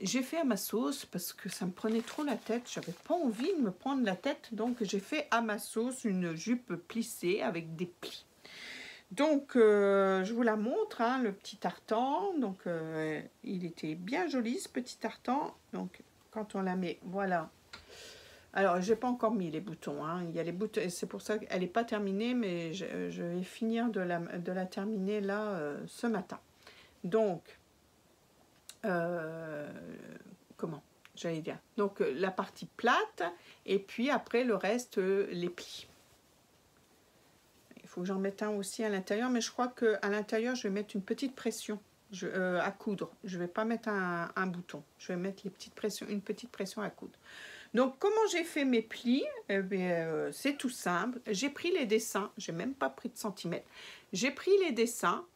j'ai fait à ma sauce parce que ça me prenait trop la tête. J'avais pas envie de me prendre la tête, donc j'ai fait à ma sauce une jupe plissée avec des plis. Donc, je vous la montre, hein, le petit tartan. Donc, il était bien joli, ce petit tartan. Donc, quand on la met, voilà. Alors, j'ai pas encore mis les boutons. Hein. Il y a les boutons, c'est pour ça qu'elle n'est pas terminée, mais je vais finir de la terminer là, ce matin. Donc, comment j'allais dire. Donc, la partie plate, et puis après, le reste, les plis. Il faut que j'en mette un aussi à l'intérieur, mais je crois qu'à l'intérieur, je vais mettre une petite pression à coudre. Je ne vais pas mettre un bouton. Je vais mettre une petite pression à coudre. Donc, comment j'ai fait mes plis? C'est tout simple. J'ai pris les dessins. Je n'ai même pas pris de centimètres. J'ai pris les dessins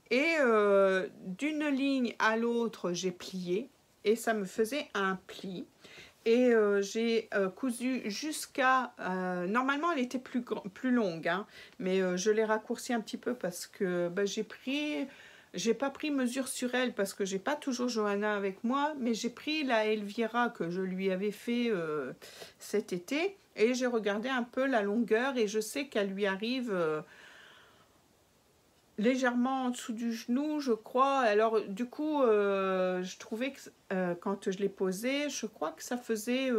et d'une ligne à l'autre, j'ai plié. Et ça me faisait un pli. Et j'ai cousu jusqu'à... normalement, elle était plus longue, hein, mais je l'ai raccourcie un petit peu parce que j'ai pas pris mesure sur elle parce que j'ai pas toujours Johanna avec moi, mais j'ai pris la Elvira que je lui avais fait cet été et j'ai regardé un peu la longueur et je sais qu'elle lui arrive... légèrement en dessous du genou, je crois. Alors, du coup, je trouvais que quand je l'ai posé, je crois que ça faisait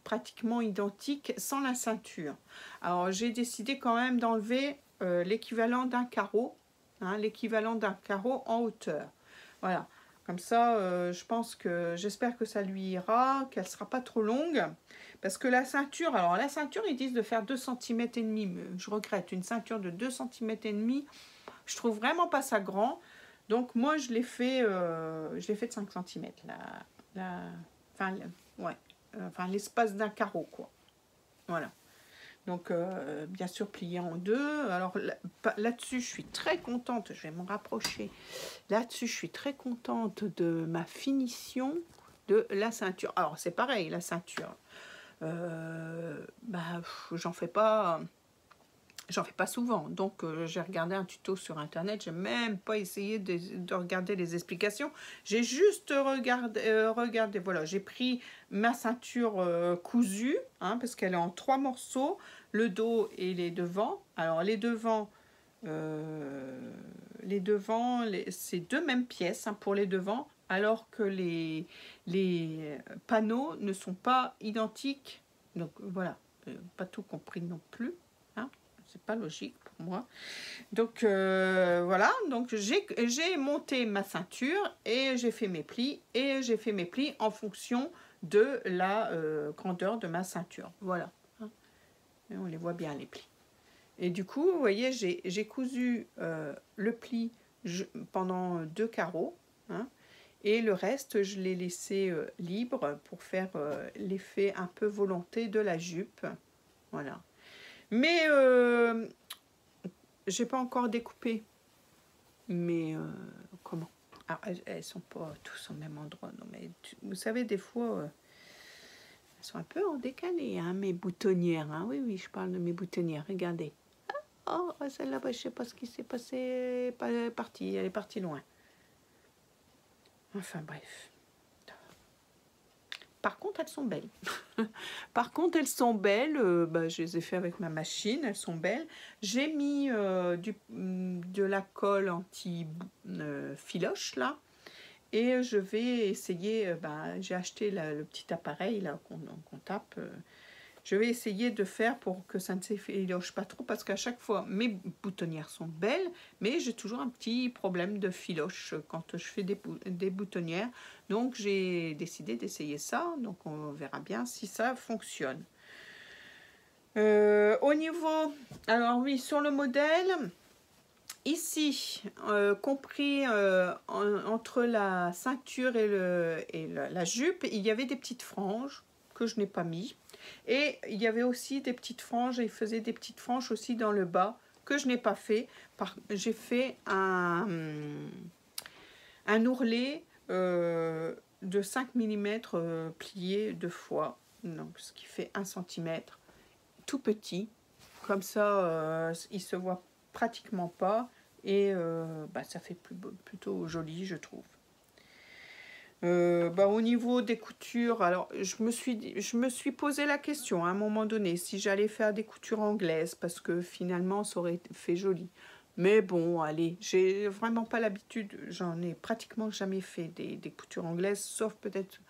pratiquement identique sans la ceinture. Alors j'ai décidé quand même d'enlever l'équivalent d'un carreau, hein, l'équivalent d'un carreau en hauteur. Voilà, comme ça je pense que, j'espère que ça lui ira, qu'elle ne sera pas trop longue. Parce que la ceinture, alors la ceinture ils disent de faire 2,5 cm, mais je regrette, une ceinture de 2,5 cm, je trouve vraiment pas ça grand. Donc moi je l'ai fait de 5 cm, enfin l'espace d'un carreau quoi. Voilà. Donc bien sûr plié en deux. Alors là-dessus je suis très contente, je vais m'en rapprocher. Là-dessus je suis très contente de ma finition de la ceinture. Alors c'est pareil, la ceinture. J'en fais pas souvent, donc j'ai regardé un tuto sur internet, j'ai même pas essayé de regarder les explications, j'ai juste regardé, voilà, j'ai pris ma ceinture cousue, hein, parce qu'elle est en 3 morceaux, le dos et les devants. Alors les devants, c'est 2 mêmes pièces, hein, pour les devants, alors que les panneaux ne sont pas identiques, donc voilà, pas tout compris non plus, hein. C'est pas logique pour moi. Donc voilà, donc j'ai monté ma ceinture et j'ai fait mes plis. Et j'ai fait mes plis en fonction de la grandeur de ma ceinture. Voilà. Hein. Et on les voit bien les plis. Et du coup, vous voyez, j'ai cousu le pli pendant 2 carreaux. Hein, et le reste, je l'ai laissé libre pour faire l'effet un peu volonté de la jupe. Voilà. Mais j'ai pas encore découpé. Mais comment? Alors, elles sont pas tous au même endroit. Non, mais vous savez, des fois, elles sont un peu en décalé, hein, mes boutonnières. Hein. Oui, je parle de mes boutonnières. Regardez. Oh, celle-là, je sais pas ce qui s'est passé. Elle est partie loin. Enfin, bref. Par contre, elles sont belles. Par contre, elles sont belles. Je les ai fait avec ma machine. Elles sont belles. J'ai mis de la colle anti-filoche, là. Et je vais essayer... j'ai acheté le petit appareil là qu'on tape. Je vais essayer de faire pour que ça ne s'effiloche pas trop. Parce qu'à chaque fois, mes boutonnières sont belles. Mais j'ai toujours un petit problème de filoche quand je fais des boutonnières. Donc j'ai décidé d'essayer ça, donc on verra bien si ça fonctionne. Au niveau, alors oui, sur le modèle, ici, compris entre la ceinture et la jupe, il y avait des petites franges que je n'ai pas mis. Et il y avait aussi des petites franges, et il faisait des petites franges aussi dans le bas que je n'ai pas fait. J'ai fait un ourlet de 5 mm plié 2 fois, donc ce qui fait 1 cm, tout petit, comme ça il se voit pratiquement pas et ça fait plutôt joli, je trouve. Au niveau des coutures, alors je me suis posé la question à un moment donné si j'allais faire des coutures anglaises, parce que finalement ça aurait fait joli. Mais bon, allez, j'ai vraiment pas l'habitude, j'en ai pratiquement jamais fait des coutures anglaises, sauf peut-être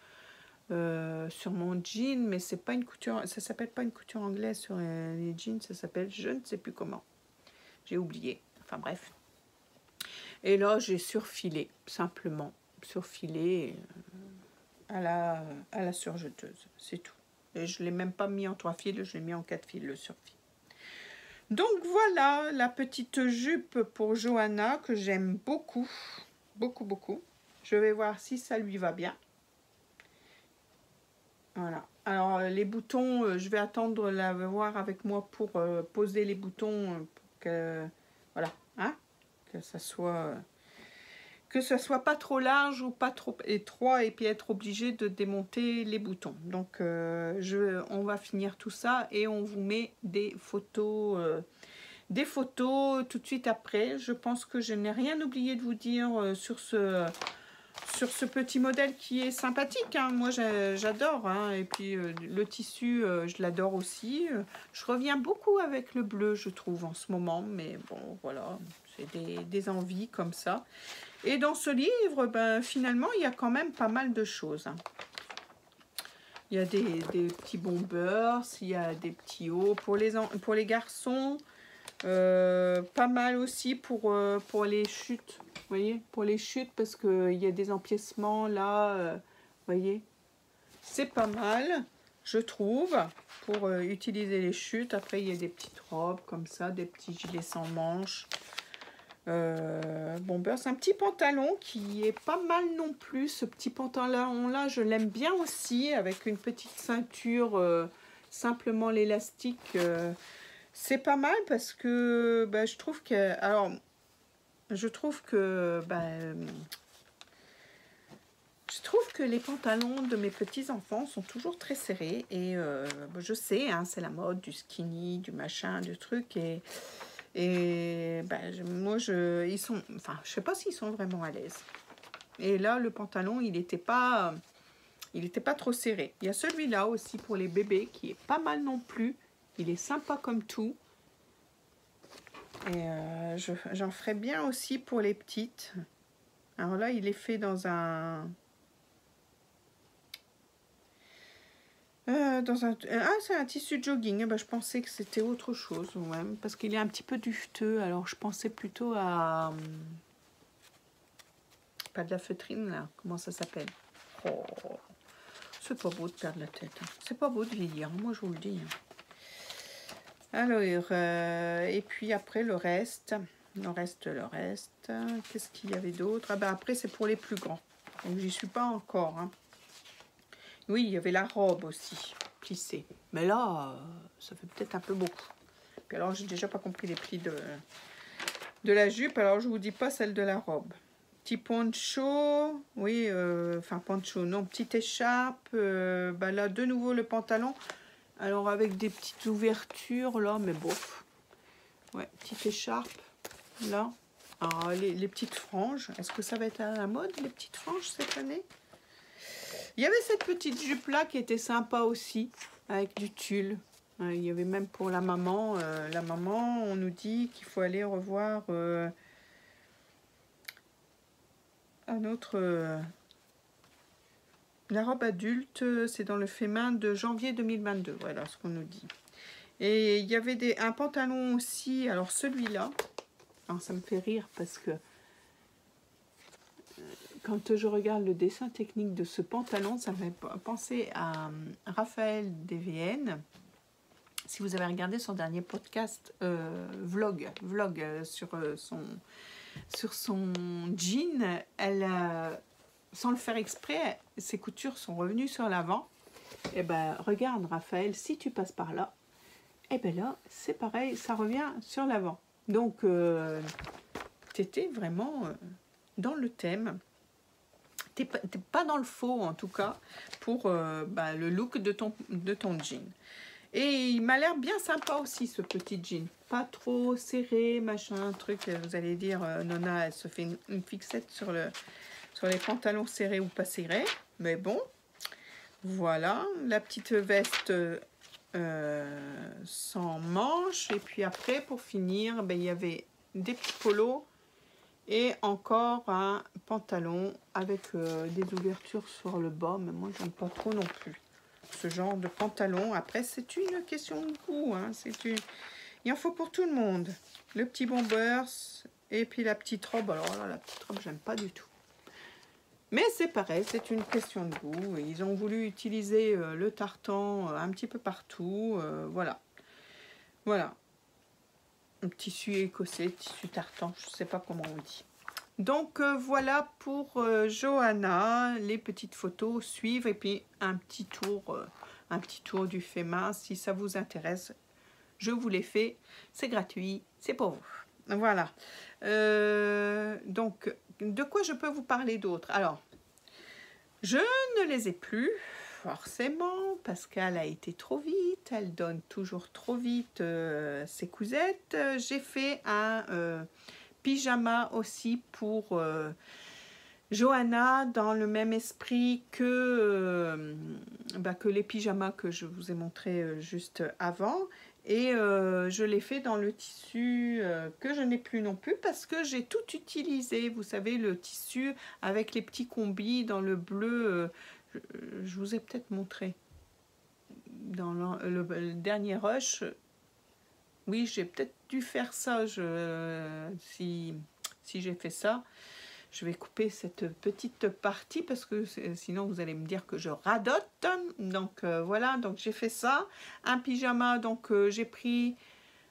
sur mon jean, mais c'est pas une couture, ça s'appelle pas une couture anglaise sur les jeans, ça s'appelle je ne sais plus comment. J'ai oublié, enfin bref. Et là, j'ai surfilé, simplement, surfilé à la surjeteuse, c'est tout. Et je l'ai même pas mis en 3 fils, je l'ai mis en 4 fils, le surfil. Donc voilà la petite jupe pour Johanna que j'aime beaucoup, beaucoup, beaucoup. Je vais voir si ça lui va bien. Voilà. Alors les boutons, je vais attendre la voir avec moi pour poser les boutons, pour que, voilà, hein, que ça soit pas trop large ou pas trop étroit et puis être obligé de démonter les boutons. Donc on va finir tout ça et on vous met des photos tout de suite après. Je pense que je n'ai rien oublié de vous dire sur ce petit modèle qui est sympathique, hein. Moi j'adore, hein. Et puis le tissu je l'adore aussi. Je reviens beaucoup avec le bleu, je trouve, en ce moment, mais bon voilà, c'est des envies comme ça. Et dans ce livre, finalement il y a quand même pas mal de choses, hein. Il y a des petits bombers, il y a des petits hauts pour les garçons. Pas mal aussi pour les chutes. Vous voyez, pour les chutes, parce qu'il y a des empiècements là. Vous voyez, c'est pas mal, je trouve, pour utiliser les chutes. Après, il y a des petites robes comme ça, des petits gilets sans manches. Bomber, c'est un petit pantalon qui est pas mal non plus. Ce petit pantalon là, je l'aime bien aussi, avec une petite ceinture, simplement l'élastique. C'est pas mal parce que je trouve que les pantalons de mes petits enfants sont toujours très serrés et je sais, hein, c'est la mode du skinny, du machin, du truc ils sont, enfin, je sais pas s'ils sont vraiment à l'aise. Et là, le pantalon, il était pas trop serré. Il y a celui-là aussi pour les bébés qui est pas mal non plus. Il est sympa comme tout. Et j'en ferai bien aussi pour les petites. Alors là, il est fait dans un... c'est un tissu de jogging. Je pensais que c'était autre chose, ouais, parce qu'il est un petit peu duveteux. Alors je pensais plutôt à... pas de la feutrine là, comment ça s'appelle? Oh, c'est pas beau de perdre la tête. Hein. C'est pas beau de vieillir, moi je vous le dis. Alors, et puis après le reste. Qu'est-ce qu'il y avait d'autre? Après c'est pour les plus grands. Donc j'y suis pas encore. Hein. Oui, il y avait la robe aussi, plissée. Mais là, ça fait peut-être un peu beaucoup. Puis alors, j'ai déjà pas compris les plis de la jupe. Alors, je vous dis pas celle de la robe. Petit poncho, oui, enfin poncho, non, petite écharpe. Là, de nouveau, le pantalon. Alors, avec des petites ouvertures, là, mais bof. Ouais, petite écharpe, là. Alors, les petites franges. Est-ce que ça va être à la mode, les petites franges, cette année? Il y avait cette petite jupe là qui était sympa aussi, avec du tulle. Il y avait même pour la maman. On nous dit qu'il faut aller revoir un autre... la robe adulte, c'est dans le fait main de janvier 2022. Voilà ce qu'on nous dit. Et il y avait un pantalon aussi. Alors celui-là, ça me fait rire parce que quand je regarde le dessin technique de ce pantalon, ça me fait penser à Raphaël DVN. Si vous avez regardé son dernier podcast, vlog sur son jean, sans le faire exprès, ses coutures sont revenues sur l'avant. Et regarde Raphaël, si tu passes par là, là, c'est pareil, ça revient sur l'avant. Donc, tu étais vraiment dans le thème. T'es pas dans le faux en tout cas pour le look de ton jean. Et il m'a l'air bien sympa aussi ce petit jean, pas trop serré, machin, truc. Vous allez dire Nona elle se fait une fixette sur les pantalons serrés ou pas serrés, mais bon, voilà la petite veste sans manches. Et puis après pour finir, il y avait des petits polos. Et encore un pantalon avec des ouvertures sur le bas. Mais moi, j'aime pas trop non plus ce genre de pantalon. Après, c'est une question de goût. Hein. Il en faut pour tout le monde. Le petit bombers et puis la petite robe. Alors là, la petite robe, j'aime pas du tout. Mais c'est pareil, c'est une question de goût. Ils ont voulu utiliser le tartan un petit peu partout. Voilà. Voilà. Un tissu écossais, tissu tartan, je ne sais pas comment on dit. Donc voilà pour Johanna, les petites photos suivent et puis un petit tour du fait main. Si ça vous intéresse, je vous l'ai fait, c'est gratuit, c'est pour vous. Voilà. Donc, de quoi je peux vous parler d'autre? Alors, je ne les ai plus. Forcément, parce qu'elle a été trop vite, elle donne toujours trop vite ses cousettes. J'ai fait un pyjama aussi pour Johanna, dans le même esprit que les pyjamas que je vous ai montré juste avant. Et je l'ai fait dans le tissu que je n'ai plus non plus parce que j'ai tout utilisé. Vous savez, le tissu avec les petits combis dans le bleu... je vous ai peut-être montré. dans le dernier rush. Oui, j'ai peut-être dû faire ça. Si j'ai fait ça, je vais couper cette petite partie parce que sinon vous allez me dire que je radote. Donc voilà, donc j'ai fait ça. Un pyjama, donc j'ai pris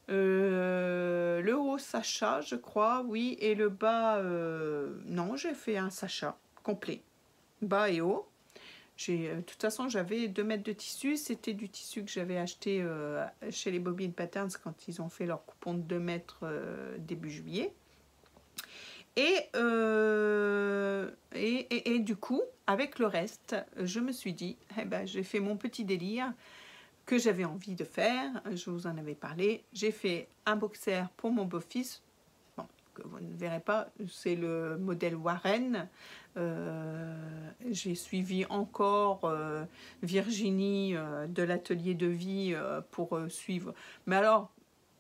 le haut Sacha, je crois, oui, et le bas, non, j'ai fait un Sacha complet, bas et haut. De toute façon, j'avais 2 mètres de tissu. C'était du tissu que j'avais acheté chez les Bobby Patterns quand ils ont fait leur coupon de 2 mètres début juillet. Et du coup, avec le reste, je me suis dit, eh ben, j'ai fait mon petit délire que j'avais envie de faire. Je vous en avais parlé. J'ai fait un boxer pour mon beau-fils. Bon, que vous ne verrez pas, c'est le modèle Warren. J'ai suivi encore Virginie de l'atelier de vie pour suivre. Mais alors,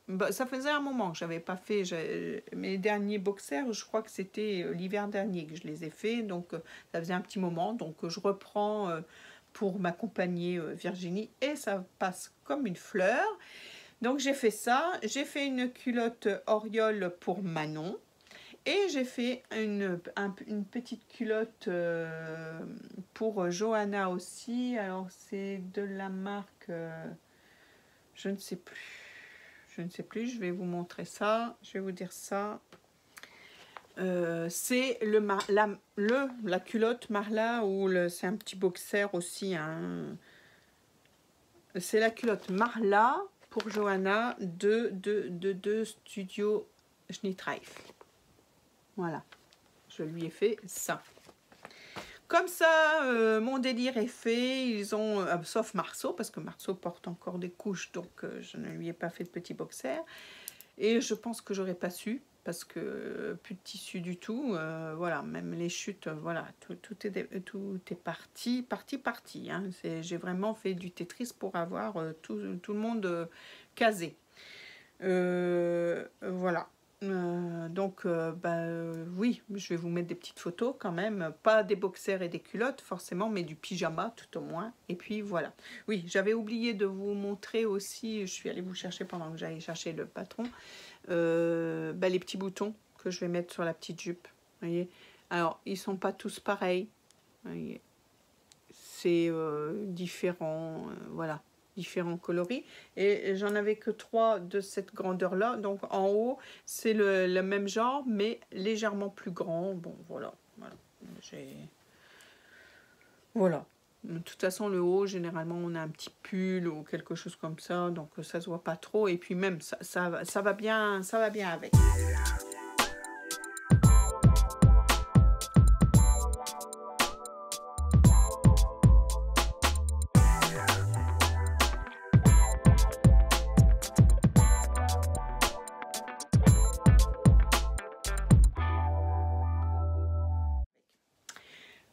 bah, ça faisait un moment que j'avais pas fait mes derniers boxers. Je crois que c'était l'hiver dernier que je les ai faits. Donc, ça faisait un petit moment. Donc, je reprends pour m'accompagner Virginie. Et ça passe comme une fleur. Donc, j'ai fait ça. J'ai fait une culotte Oriole pour Manon. Et j'ai fait une petite culotte pour Johanna aussi. Alors, c'est de la marque... je ne sais plus. Je ne sais plus. Je vais vous montrer ça. Je vais vous dire ça. C'est la culotte Marla ou c'est un petit boxer aussi. Hein. C'est la culotte Marla pour Johanna de Studio Schnittreif. Voilà, je lui ai fait ça. Comme ça, mon délire est fait. Ils ont, sauf Marceau, parce que Marceau porte encore des couches, donc je ne lui ai pas fait de petit boxer. Et je pense que j'aurais pas su, parce que plus de tissu du tout. Voilà, même les chutes, voilà, tout est parti. Hein. J'ai vraiment fait du Tetris pour avoir tout le monde casé. Voilà. Oui, je vais vous mettre des petites photos quand même, pas des boxers et des culottes forcément, mais du pyjama tout au moins. Et puis voilà. Oui, j'avais oublié de vous montrer aussi, je suis allée vous chercher pendant que j'allais chercher le patron, les petits boutons que je vais mettre sur la petite jupe. Voyez. Alors, ils sont pas tous pareils. C'est différent, voilà. Différents coloris et j'en avais que 3 de cette grandeur là, donc en haut c'est le même genre mais légèrement plus grand. Bon voilà. De toute façon le haut généralement on a un petit pull ou quelque chose comme ça, donc ça se voit pas trop et puis même ça va bien avec.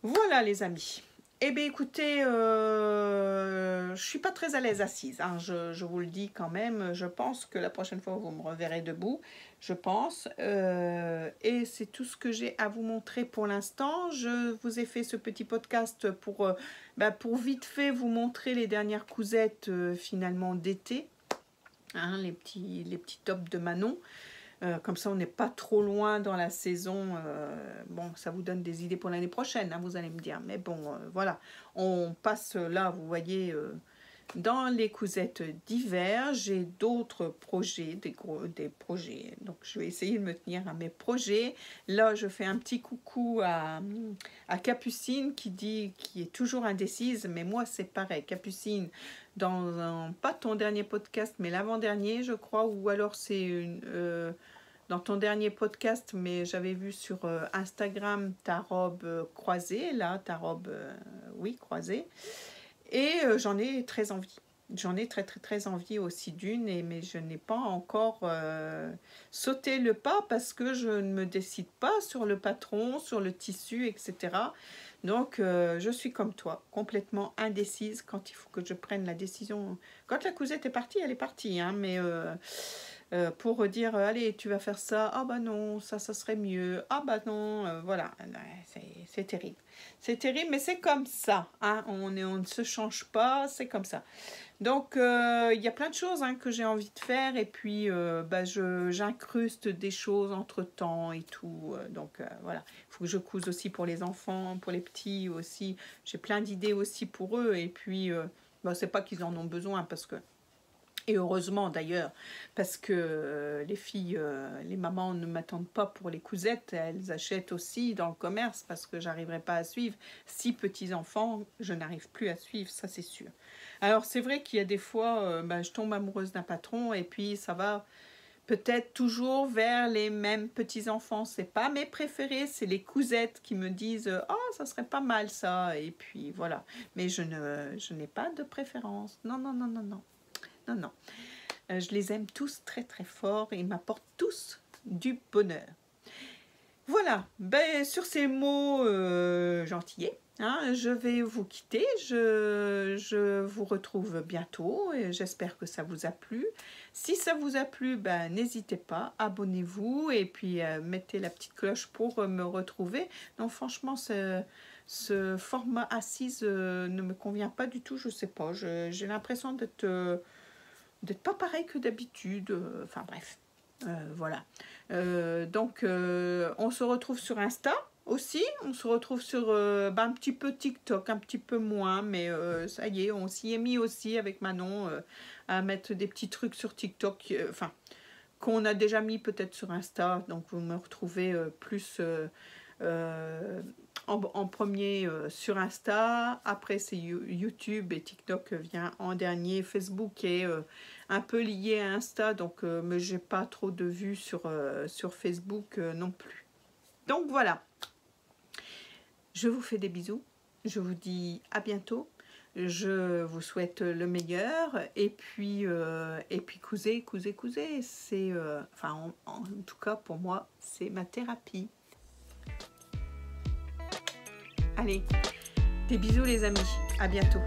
Voilà les amis. Eh bien écoutez, je suis pas très à l'aise assise, hein, je vous le dis quand même. Je pense que la prochaine fois vous me reverrez debout, je pense. Et c'est tout ce que j'ai à vous montrer pour l'instant. Je vous ai fait ce petit podcast pour vite fait vous montrer les dernières cousettes finalement d'été. Hein, les petits tops de Manon. Comme ça, on n'est pas trop loin dans la saison. Bon, ça vous donne des idées pour l'année prochaine, hein, vous allez me dire. Mais bon, voilà. On passe là, vous voyez, dans les cousettes d'hiver. J'ai d'autres projets, des projets. Donc, je vais essayer de me tenir à mes projets. Là, je fais un petit coucou à Capucine qui est toujours indécise. Mais moi, c'est pareil. Capucine, pas ton dernier podcast, mais l'avant-dernier, je crois. Ou alors, c'est dans ton dernier podcast, mais j'avais vu sur Instagram ta robe croisée, là, ta robe, oui, croisée. Et j'en ai très envie. J'en ai très envie aussi d'une, mais je n'ai pas encore sauté le pas parce que je ne me décide pas sur le patron, sur le tissu, etc. Donc, je suis comme toi, complètement indécise quand il faut que je prenne la décision. Quand la cousette est partie, elle est partie, hein, mais... pour dire allez tu vas faire ça, ah bah non ça serait mieux, ah bah non voilà, c'est terrible. C'est terrible, mais c'est comme ça. Hein. On ne se change pas, c'est comme ça. Donc, il y a plein de choses hein, que j'ai envie de faire. Et puis, j'incruste des choses entre-temps et tout. Donc, voilà. Il faut que je couse aussi pour les enfants, pour les petits aussi. J'ai plein d'idées aussi pour eux. Et puis, c'est pas qu'ils en ont besoin parce que... Et heureusement d'ailleurs, parce que les filles, les mamans ne m'attendent pas pour les cousettes, elles achètent aussi dans le commerce parce que j'arriverai pas à suivre. 6 petits-enfants, je n'arrive plus à suivre, ça c'est sûr. Alors c'est vrai qu'il y a des fois, je tombe amoureuse d'un patron et puis ça va peut-être toujours vers les mêmes petits-enfants. C'est pas mes préférés, c'est les cousettes qui me disent « Oh, ça serait pas mal ça » et puis voilà. Mais je n'ai pas de préférence. Non, non, non, non, non. Non, non. Je les aime tous très très fort et ils m'apportent tous du bonheur. Voilà, sur ces mots gentillets, hein, je vais vous quitter. Je vous retrouve bientôt et j'espère que ça vous a plu. Si ça vous a plu, n'hésitez pas, abonnez-vous et puis mettez la petite cloche pour me retrouver. Donc franchement, ce format assise ne me convient pas du tout, je sais pas. J'ai l'impression d'être pas pareil que d'habitude, enfin bref, voilà. Donc on se retrouve sur Insta aussi, on se retrouve sur un petit peu TikTok, un petit peu moins, mais ça y est, on s'y est mis aussi avec Manon à mettre des petits trucs sur TikTok, enfin, qu'on a déjà mis peut-être sur Insta, donc vous me retrouvez plus... en premier sur Insta, après c'est YouTube et TikTok vient en dernier. Facebook est un peu lié à Insta, donc mais j'ai pas trop de vues sur Facebook non plus. Donc voilà, je vous fais des bisous, je vous dis à bientôt, je vous souhaite le meilleur et puis cousez, c'est enfin en tout cas pour moi c'est ma thérapie. Allez, des bisous les amis, à bientôt.